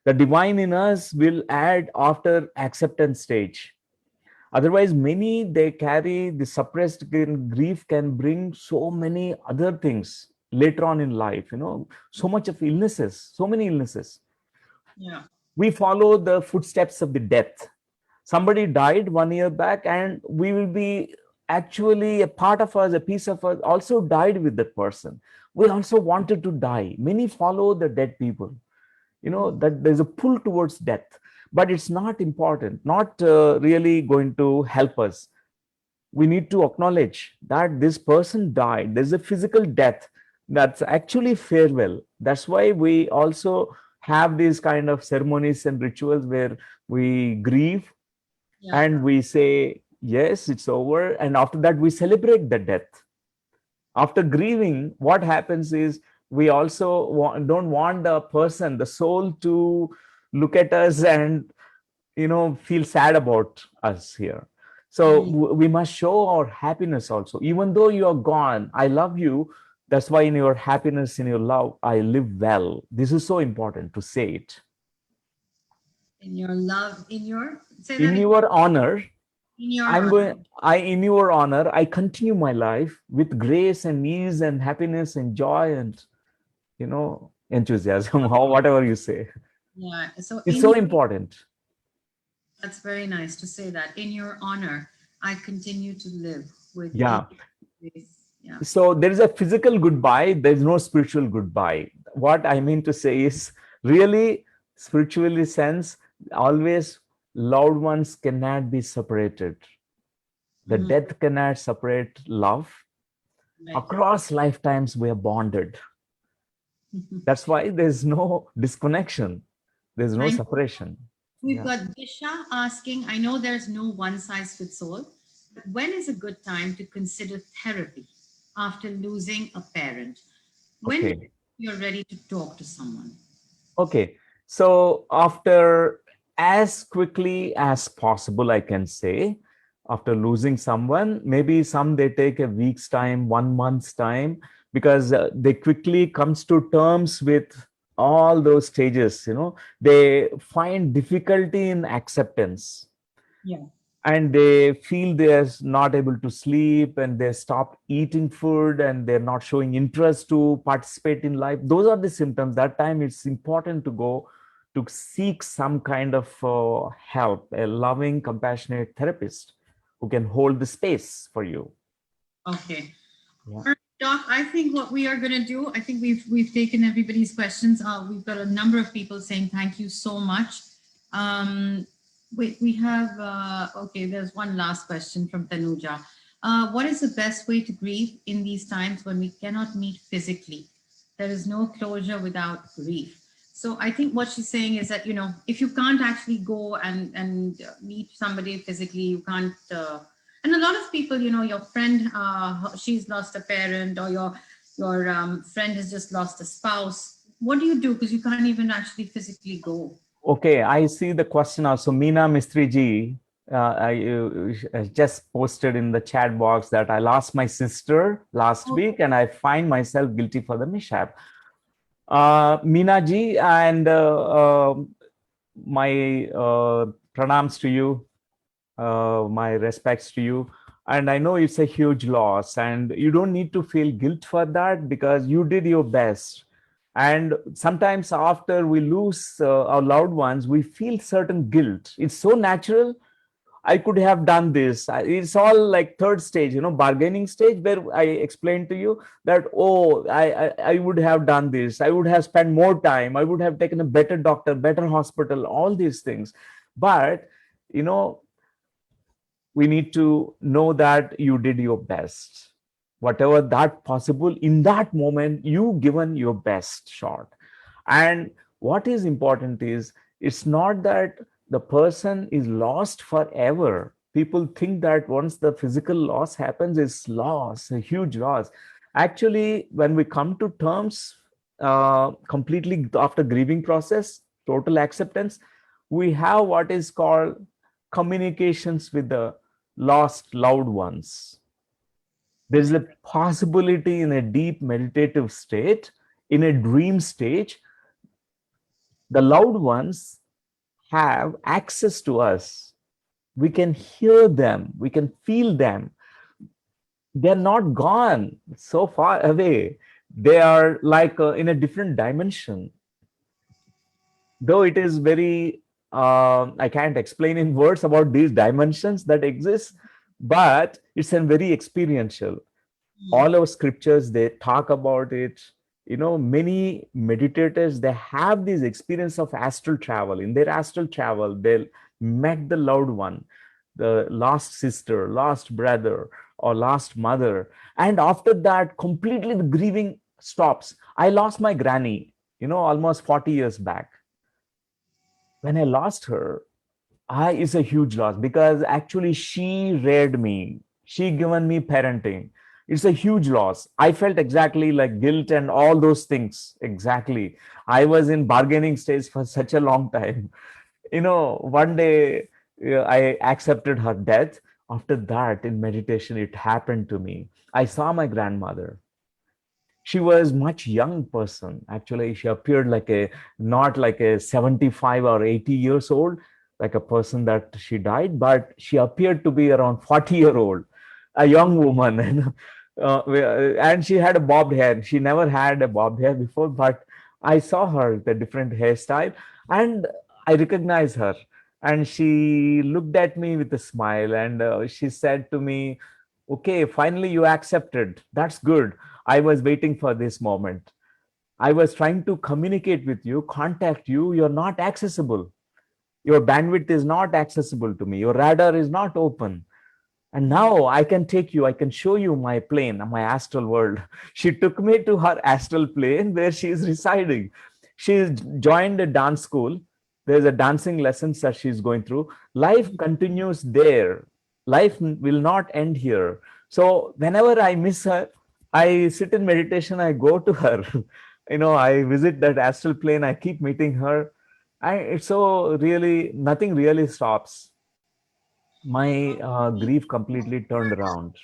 The divine in us will add after acceptance stage. Otherwise, many they carry the suppressed grief can bring so many other things. later on in life, so much of illnesses, so many illnesses. Yeah. We follow the footsteps of the death. Somebody died 1 year back, and we will be actually a part of us, a piece of us also died with that person. We also wanted to die. Many follow the dead people, that there's a pull towards death, but it's not important, not really going to help us. We need to acknowledge that this person died. There's a physical death. That's actually farewell. That's why we also have these kind of ceremonies and rituals where we grieve Yeah. and we say, yes, it's over. And after that, we celebrate the death. After grieving, what happens is we also don't want the person, the soul, to look at us and feel sad about us here. So we must show our happiness also. Even though you are gone, I love you. That's why in your happiness, in your love, I live well. This is so important to say it. In your love, say that In again. your honor, In your honor. in your honor, I continue my life with grace and ease and happiness and joy and, enthusiasm, or whatever you say. Yeah. So It's so important. that's very nice to say that. In your honor, I continue to live with Yeah. ease. Yeah. So there is a physical goodbye, there's no spiritual goodbye. What I mean to say is, really, spiritually sense, always loved ones cannot be separated. The death cannot separate love. Right. Across lifetimes, we are bonded. That's why there's no disconnection. There's no separation. We've got Disha asking, I know there's no one size fits all, but when is a good time to consider therapy after losing a parent? When you're ready to talk to someone? Okay. So after, as quickly as possible, I can say, after losing someone, maybe some they take a week's time, 1 month's time, because they quickly comes to terms with all those stages. They find difficulty in acceptance. Yeah. And they feel they're not able to sleep, and they stop eating food, and they're not showing interest to participate in life. Those are the symptoms. That time it's important to go to seek some kind of help, a loving, compassionate therapist who can hold the space for you. Okay. Yeah. All right, Doc, I think what we are going to do, I think we've taken everybody's questions. We've got a number of people saying thank you so much. We have, okay, there's one last question from Tanuja. What is the best way to grieve in these times when we cannot meet physically? There is no closure without grief. So I think what she's saying is that, if you can't actually go and meet somebody physically, you can't, and a lot of people, your friend, she's lost a parent, or your friend has just lost a spouse. What do you do? Because you can't even actually physically go. Okay, I see the question also. Meena Mistri ji just posted in the chat box that I lost my sister last week and I find myself guilty for the mishap. Meena ji, and my pranams to you, my respects to you. And I know it's a huge loss, and you don't need to feel guilt for that because you did your best. And sometimes after we lose our loved ones, we feel certain guilt. It's so natural. I could have done this. It's all like third stage, bargaining stage, where I explained to you that, oh, I would have done this. I would have spent more time. I would have taken a better doctor, better hospital, all these things. But, we need to know that you did your best. Whatever that possible in that moment, you given your best shot. And what is important is, it's not that the person is lost forever. People think that once the physical loss happens, it's loss, a huge loss. Actually, when we come to terms completely after grieving process, total acceptance, we have what is called communications with the lost loved ones. There's a possibility in a deep meditative state, in a dream stage, the loved ones have access to us. We can hear them, we can feel them. They're not gone so far away. They are like in a different dimension, though it is very I can't explain in words about these dimensions that exist, but it's a very experiential. Mm. All our scriptures, they talk about it. Many meditators, they have this experience of astral travel. In their astral travel, they met the loved one, the lost sister, lost brother, or lost mother, and after that completely the grieving stops. I lost my granny, almost 40 years back. When I lost her, I is a huge loss, because actually she reared me. She given me parenting. It's a huge loss. I felt exactly like guilt and all those things. Exactly. I was in bargaining stage for such a long time. One day I accepted her death. After that, in meditation, it happened to me. I saw my grandmother. She was much young person. Actually, she appeared like a, not like a 75 or 80 years old, like a person that she died, but she appeared to be around 40-year-old, a young woman. And she had a bobbed hair. She never had a bobbed hair before, but I saw her with a different hairstyle, and I recognized her. And she looked at me with a smile, and she said to me, okay, finally you accepted. That's good. I was waiting for this moment. I was trying to communicate with you, contact you. You're not accessible. Your bandwidth is not accessible to me. Your radar is not open. And now I can take you, I can show you my plane, my astral world. She took me to her astral plane where she is residing. She's joined a dance school. There's a dancing lessons that she's going through. Life continues there. Life will not end here. So whenever I miss her, I sit in meditation, I go to her. I visit that astral plane, I keep meeting her. It's so really, nothing really stops. My grief completely turned around.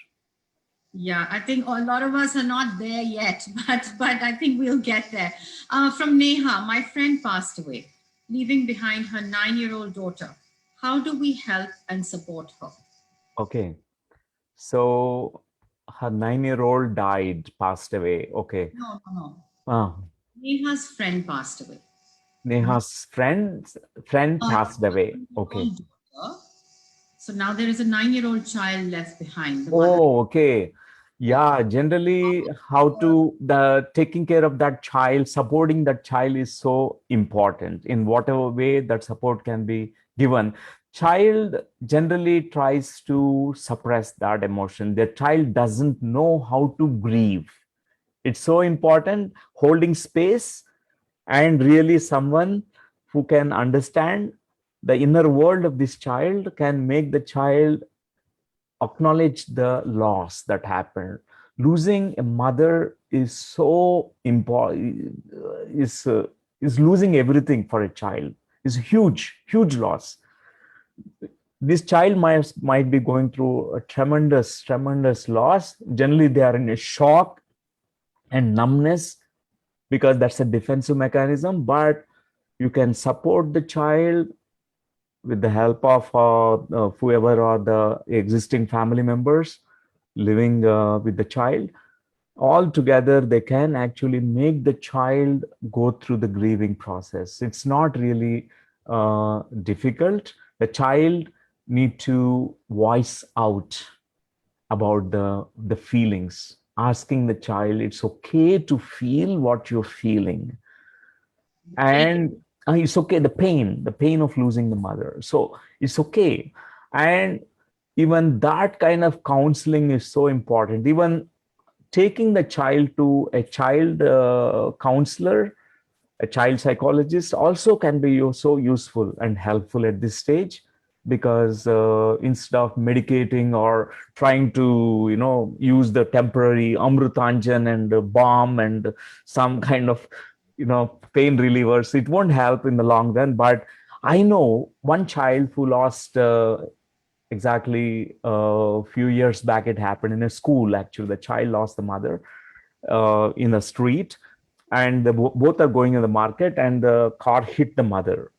Yeah, I think a lot of us are not there yet, but I think we'll get there. From Neha, my friend passed away, leaving behind her 9-year-old daughter. How do we help and support her? Okay. So her 9-year-old died, passed away. Okay. No, no, no. Ah, Neha's friend passed away. Neha's friend A passed away. Okay. 9-year-old daughter. So now there is a 9-year-old child left behind. The mother. Oh, okay. Yeah, generally how to the taking care of that child, supporting that child is so important in whatever way that support can be given. Child generally tries to suppress that emotion. The child doesn't know how to grieve. It's so important holding space, and really someone who can understand the inner world of this child can make the child acknowledge the loss that happened. Losing a mother is so important, is losing everything for a child. Is a huge loss. This child might be going through a tremendous loss. Generally they are in a shock and numbness, because that's a defensive mechanism. But you can support the child with the help of whoever are the existing family members living with the child. All together they can actually make the child go through the grieving process. It's not really difficult. The child need to voice out about the feelings, asking the child it's okay to feel what you're feeling. Take it. And it's okay, the pain of losing the mother, so it's okay. And even that kind of counseling is so important. Even taking the child to a child counselor, a child psychologist also can be so useful and helpful at this stage, because instead of medicating or trying to use the temporary amrutanjan and balm and some kind of pain relievers, it won't help in the long run. But I know one child who lost exactly a few years back. It happened in a school. Actually, the child lost the mother in the street, and both are going in the market, and the car hit the mother.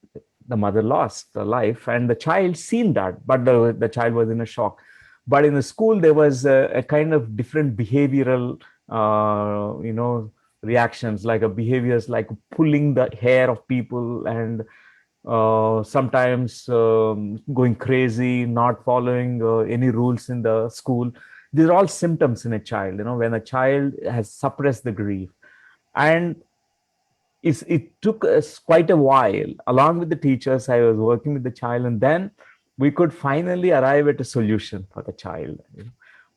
The mother lost her life, and the child seen that, but the child was in a shock. But in the school there was a kind of different behavioral reactions, like behaviors like pulling the hair of people, and sometimes going crazy, not following any rules in the school. These are all symptoms in a child, when a child has suppressed the grief. And it took us quite a while. Along with the teachers, I was working with the child, and then we could finally arrive at a solution for the child.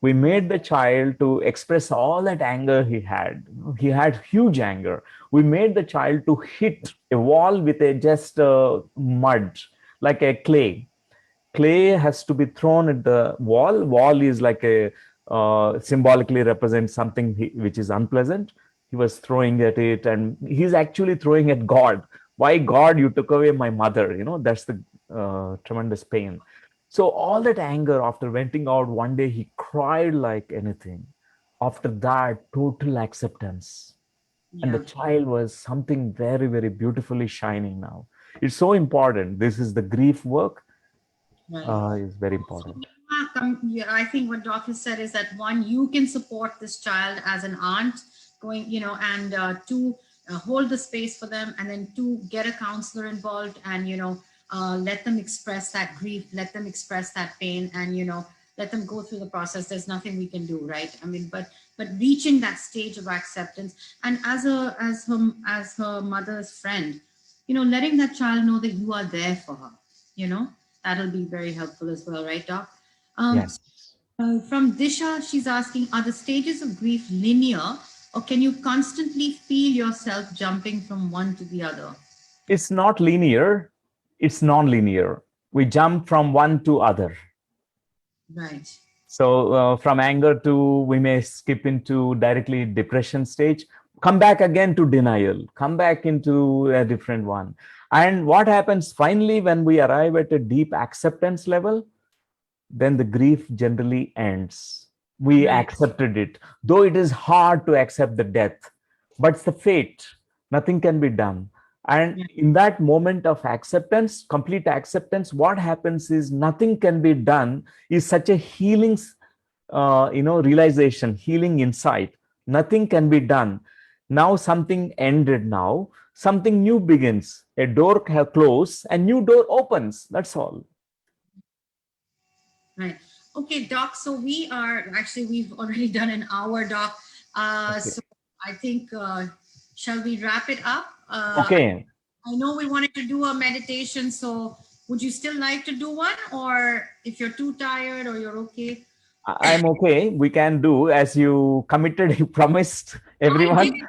We made the child to express all that anger he had. He had huge anger. We made the child to hit a wall with a just mud, like a clay has to be thrown at the wall is like a symbolically represents something which is unpleasant. He was throwing at it, and he's actually throwing at God. Why, God, you took away my mother? That's the tremendous pain. So all that anger, after venting out, one day he cried like anything. After that, total acceptance, and the Yeah. child was something very, very beautifully shining now. It's so important. This is the grief work, Right. is very So, important. yeah, I think what Doc has said is that one, you can support this child as an aunt, going, and two, hold the space for them, and then two, get a counselor involved, and let them express that grief, let them express that pain, and let them go through the process. There's nothing we can do, right? I mean, but reaching that stage of acceptance, and as her mother's friend, letting that child know that you are there for her, you know that'll be very helpful as well, right, Doc? Yes. From Disha, she's asking, are the stages of grief linear, or can you constantly feel yourself jumping from one to the other? It's not linear, it's non-linear. We jump from one to other. Right. So from anger to, we may skip into directly depression stage, come back again to denial, come back into a different one. And what happens finally when we arrive at a deep acceptance level? Then the grief generally ends. We Right. accepted it, though it is hard to accept the death, but it's the fate. Nothing can be done. And Yeah. in that moment of acceptance, complete acceptance, what happens is nothing can be done is such a healing, realization, healing insight. Nothing can be done. Now something ended. Now something new begins. A door have closed, a new door opens. That's all. Right. Okay, Doc. So we've already done an hour, Doc. Okay. So I think, shall we wrap it up? Okay. I know we wanted to do a meditation, so would you still like to do one? Or if you're too tired or you're okay? I'm okay. We can do as you committed, you promised I did everyone.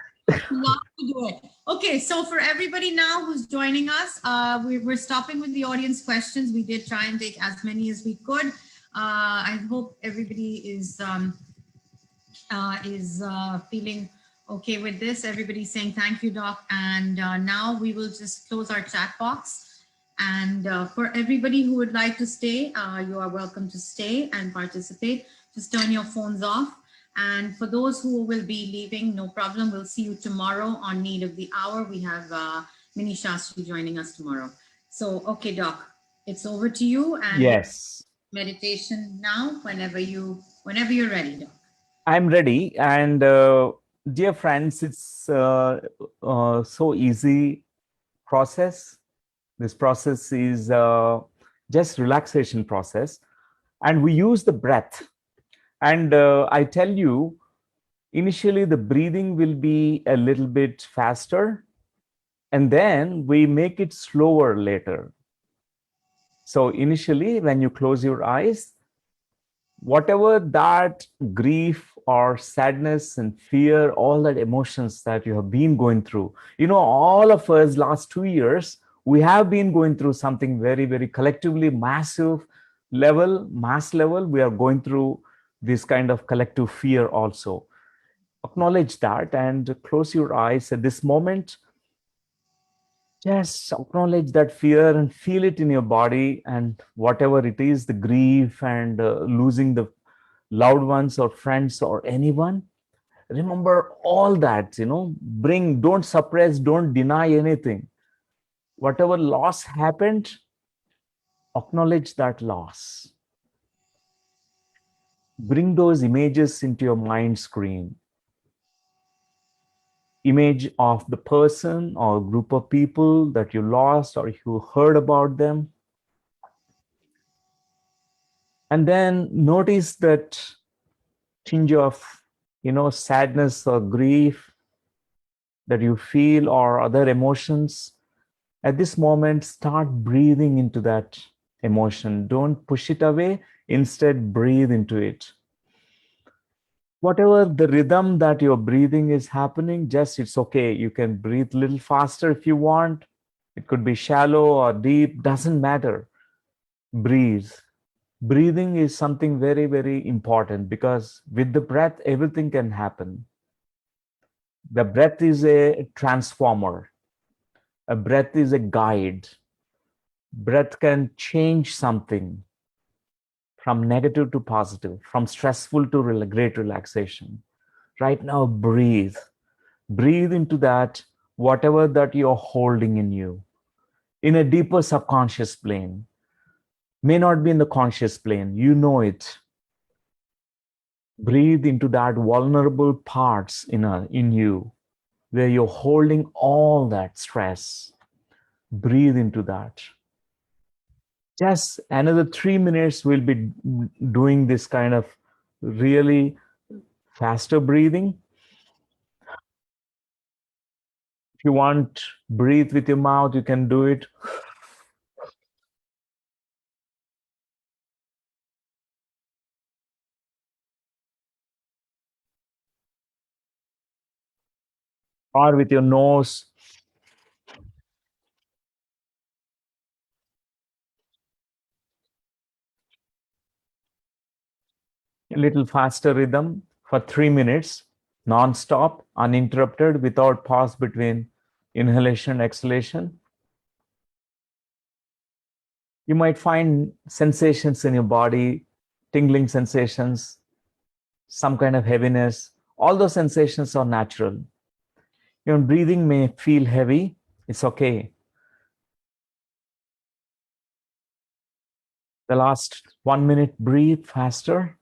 love to do it. Okay, so for everybody now who's joining us, we're stopping with the audience questions. We did try and take as many as we could. I hope everybody is feeling okay with this. Everybody's saying thank you, Doc. And now we will just close our chat box. And for everybody who would like to stay, you are welcome to stay and participate. Just turn your phones off. And for those who will be leaving, no problem. We'll see you tomorrow on Need of the Hour. We have Mini Shastri joining us tomorrow. So, okay, Doc, it's over to you. And we Yes, meditation now whenever you're ready, Doc. I'm ready. And dear friends, it's so easy process. This process is just relaxation process, and we use the breath. And I tell you, initially the breathing will be a little bit faster, and then we make it slower later. So initially, when you close your eyes, whatever that grief or sadness and fear, all that emotions that you have been going through, all of us last 2 years, we have been going through something very, very collectively massive level, mass level. We are going through this kind of collective fear also. Acknowledge that and close your eyes at this moment. Just acknowledge that fear and feel it in your body, and whatever it is, the grief and losing the loved ones or friends or anyone, remember all that. Don't suppress, don't deny anything. Whatever loss happened, acknowledge that loss. Bring those images into your mind screen. image of the person or group of people that you lost or you heard about them. And then notice that tinge of, sadness or grief that you feel or other emotions. At this moment, start breathing into that emotion. Don't push it away. Instead, breathe into it. Whatever the rhythm that your breathing is happening, just it's okay. You can breathe a little faster if you want. It could be shallow or deep, doesn't matter. Breathe. Breathing is something very, very important because with the breath, everything can happen. The breath is a transformer. A breath is a guide. Breath can change something from negative to positive, from stressful to great relaxation. Right now, breathe. Breathe into that, whatever that you're holding in you, in a deeper subconscious plane. May not be in the conscious plane, you know it. Breathe into that vulnerable parts in you, where you're holding all that stress. Breathe into that. Just another 3 minutes, we'll be doing this kind of really faster breathing. If you want, breathe with your mouth, you can do it. Or with your nose. A little faster rhythm for 3 minutes, non-stop, uninterrupted, without pause between inhalation and exhalation. You might find sensations in your body, tingling sensations, some kind of heaviness. All those sensations are natural. Your breathing may feel heavy. It's okay. The last 1 minute, breathe faster.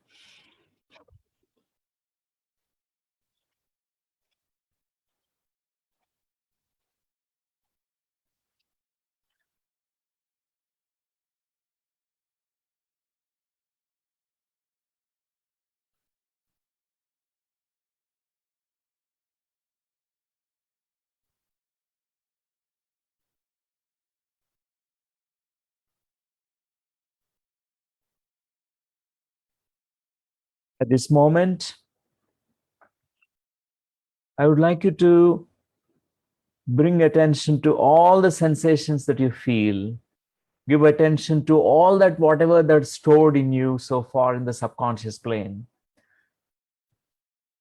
At this moment, I would like you to bring attention to all the sensations that you feel. Give attention to all that, whatever that's stored in you so far in the subconscious plane.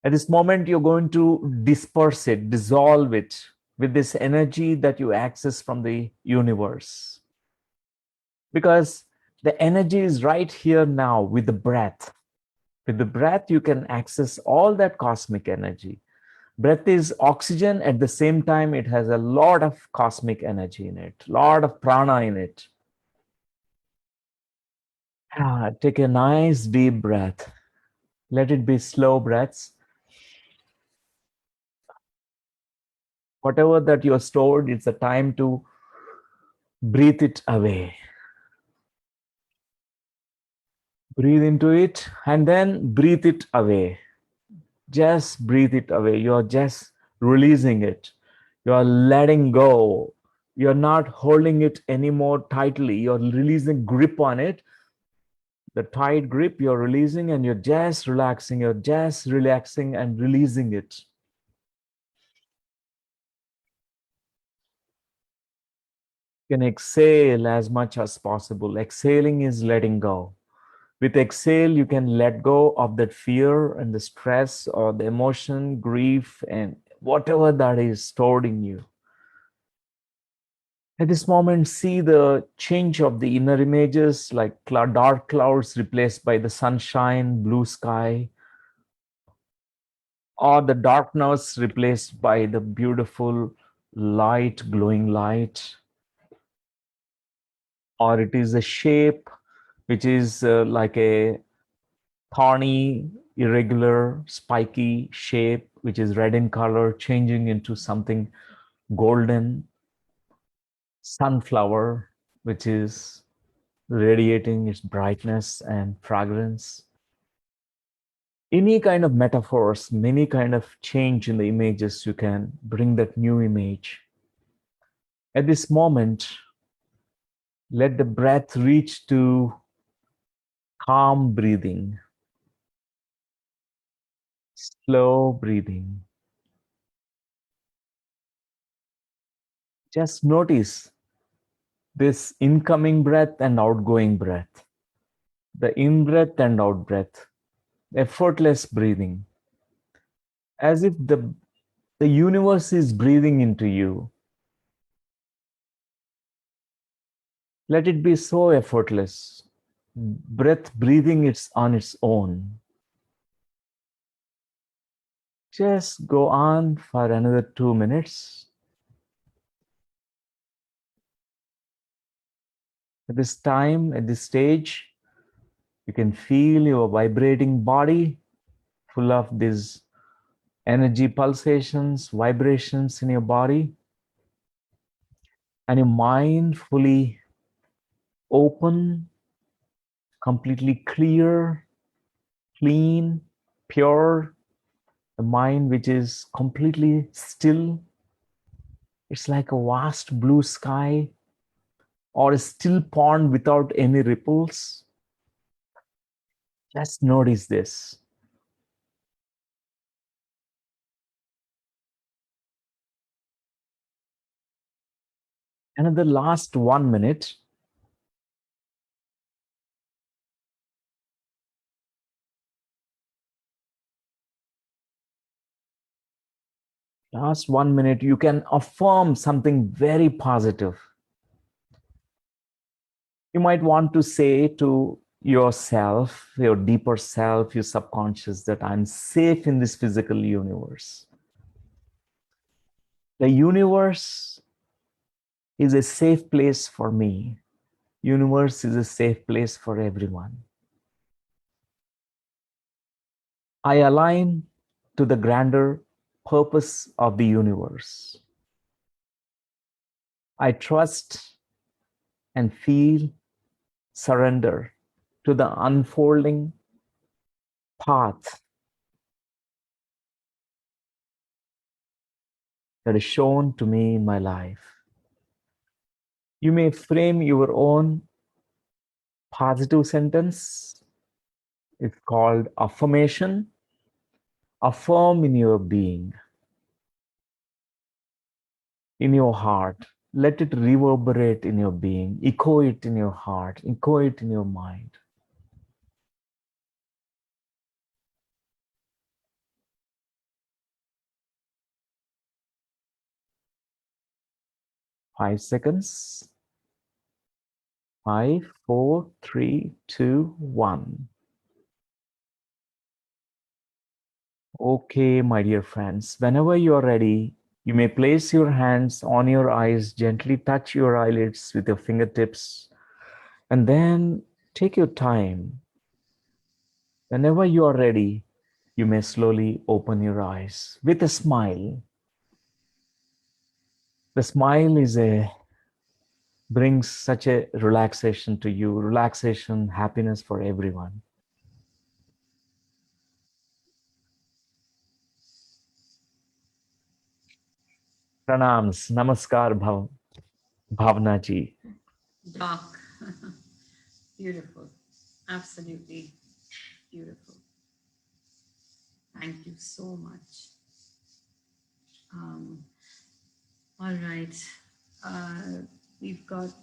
At this moment, you're going to disperse it, dissolve it with this energy that you access from the universe. Because the energy is right here now with the breath. With the breath, you can access all that cosmic energy. Breath is oxygen. At the same time, it has a lot of cosmic energy in it, a lot of prana in it. Take a nice deep breath. Let it be slow breaths. Whatever that you're stored, it's a time to breathe it away. Breathe into it and then breathe it away. Just breathe it away. You're just releasing it. You're letting go. You're not holding it anymore tightly. You're releasing grip on it. The tight grip you're releasing, and you're just relaxing. You're just relaxing and releasing it. You can exhale as much as possible. Exhaling is letting go. With exhale, you can let go of that fear and the stress or the emotion, grief, and whatever that is stored in you. At this moment, see the change of the inner images, like dark clouds replaced by the sunshine, blue sky, or the darkness replaced by the beautiful light, glowing light. Or it is a shape which is like a thorny, irregular, spiky shape which is red in color, changing into something golden, sunflower, which is radiating its brightness and fragrance. Any kind of metaphors, many kind of change in the images, you can bring that new image. At this moment, let the breath reach to calm breathing, slow breathing. Just notice this incoming breath and outgoing breath, the in-breath and out-breath, effortless breathing, as if the universe is breathing into you. Let it be so effortless. Breath breathing it's on its own. Just go on for another 2 minutes. At this time, at this stage, you can feel your vibrating body full of these energy pulsations, vibrations in your body, and your mind fully open, completely clear, clean, pure, a mind which is completely still. It's like a vast blue sky or a still pond without any ripples. Just notice this. Another last 1 minute. Last 1 minute, you can affirm something very positive. You might want to say to yourself, your deeper self, your subconscious, that I'm safe in this physical universe. The universe is a safe place for me. Universe is a safe place for everyone. I align to the grander purpose of the universe. I trust and feel surrender to the unfolding path that is shown to me in my life. You may frame your own positive sentence. It's called affirmation. Affirm in your being, in your heart. Let it reverberate in your being. Echo it in your heart. Echo it in your mind. Five seconds. 5, 4, 3, 2, 1. Okay, my dear friends, whenever you're ready, you may place your hands on your eyes, gently touch your eyelids with your fingertips, and then take your time. Whenever you are ready, you may slowly open your eyes with a smile. The smile brings such a relaxation to you, relaxation, happiness for everyone. Pranams, namaskar, Bhavna ji. Doc. Beautiful. Absolutely beautiful. Thank you so much. Um, all right. We've got,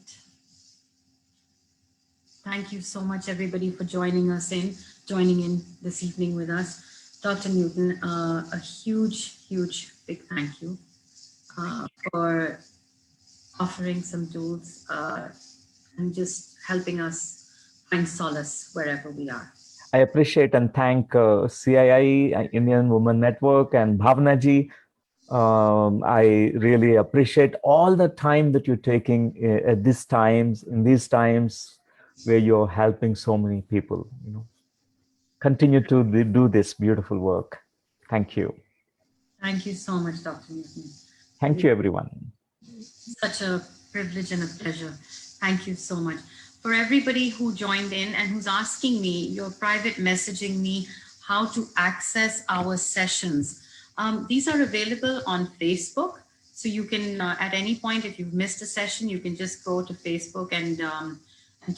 thank you so much, everybody, for joining in this evening with us. Dr. Newton, a huge, big thank you for offering some tools and just helping us find solace wherever we are. I appreciate and thank CII, Indian Women Network, and Bhavna ji. I really appreciate all the time that you're taking at in these times where you're helping so many people. Continue to do this beautiful work. Thank you. Thank you so much, Dr. Newton. Thank you, everyone. Such a privilege and a pleasure. Thank you so much. For everybody who joined in and who's asking me, you're private messaging me how to access our sessions. These are available on Facebook. So you can, at any point, if you've missed a session, you can just go to Facebook and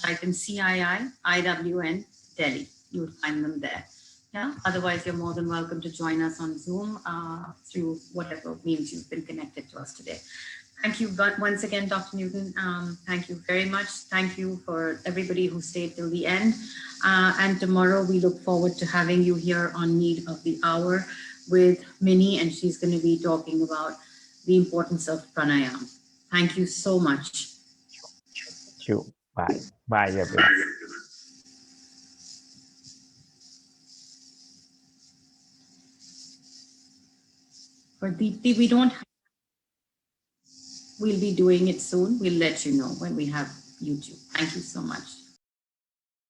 type in CII IWN Delhi. You'll find them there. Yeah. Otherwise, you're more than welcome to join us on Zoom through whatever means you've been connected to us today. Thank you once again, Dr. Newton. Thank you very much. Thank you for everybody who stayed till the end. And tomorrow we look forward to having you here on Need of the Hour with Minnie, and she's going to be talking about the importance of pranayama. Thank you so much. Thank you. Bye. Bye, everyone. For Deepti, we'll be doing it soon. We'll let you know when we have YouTube. Thank you so much.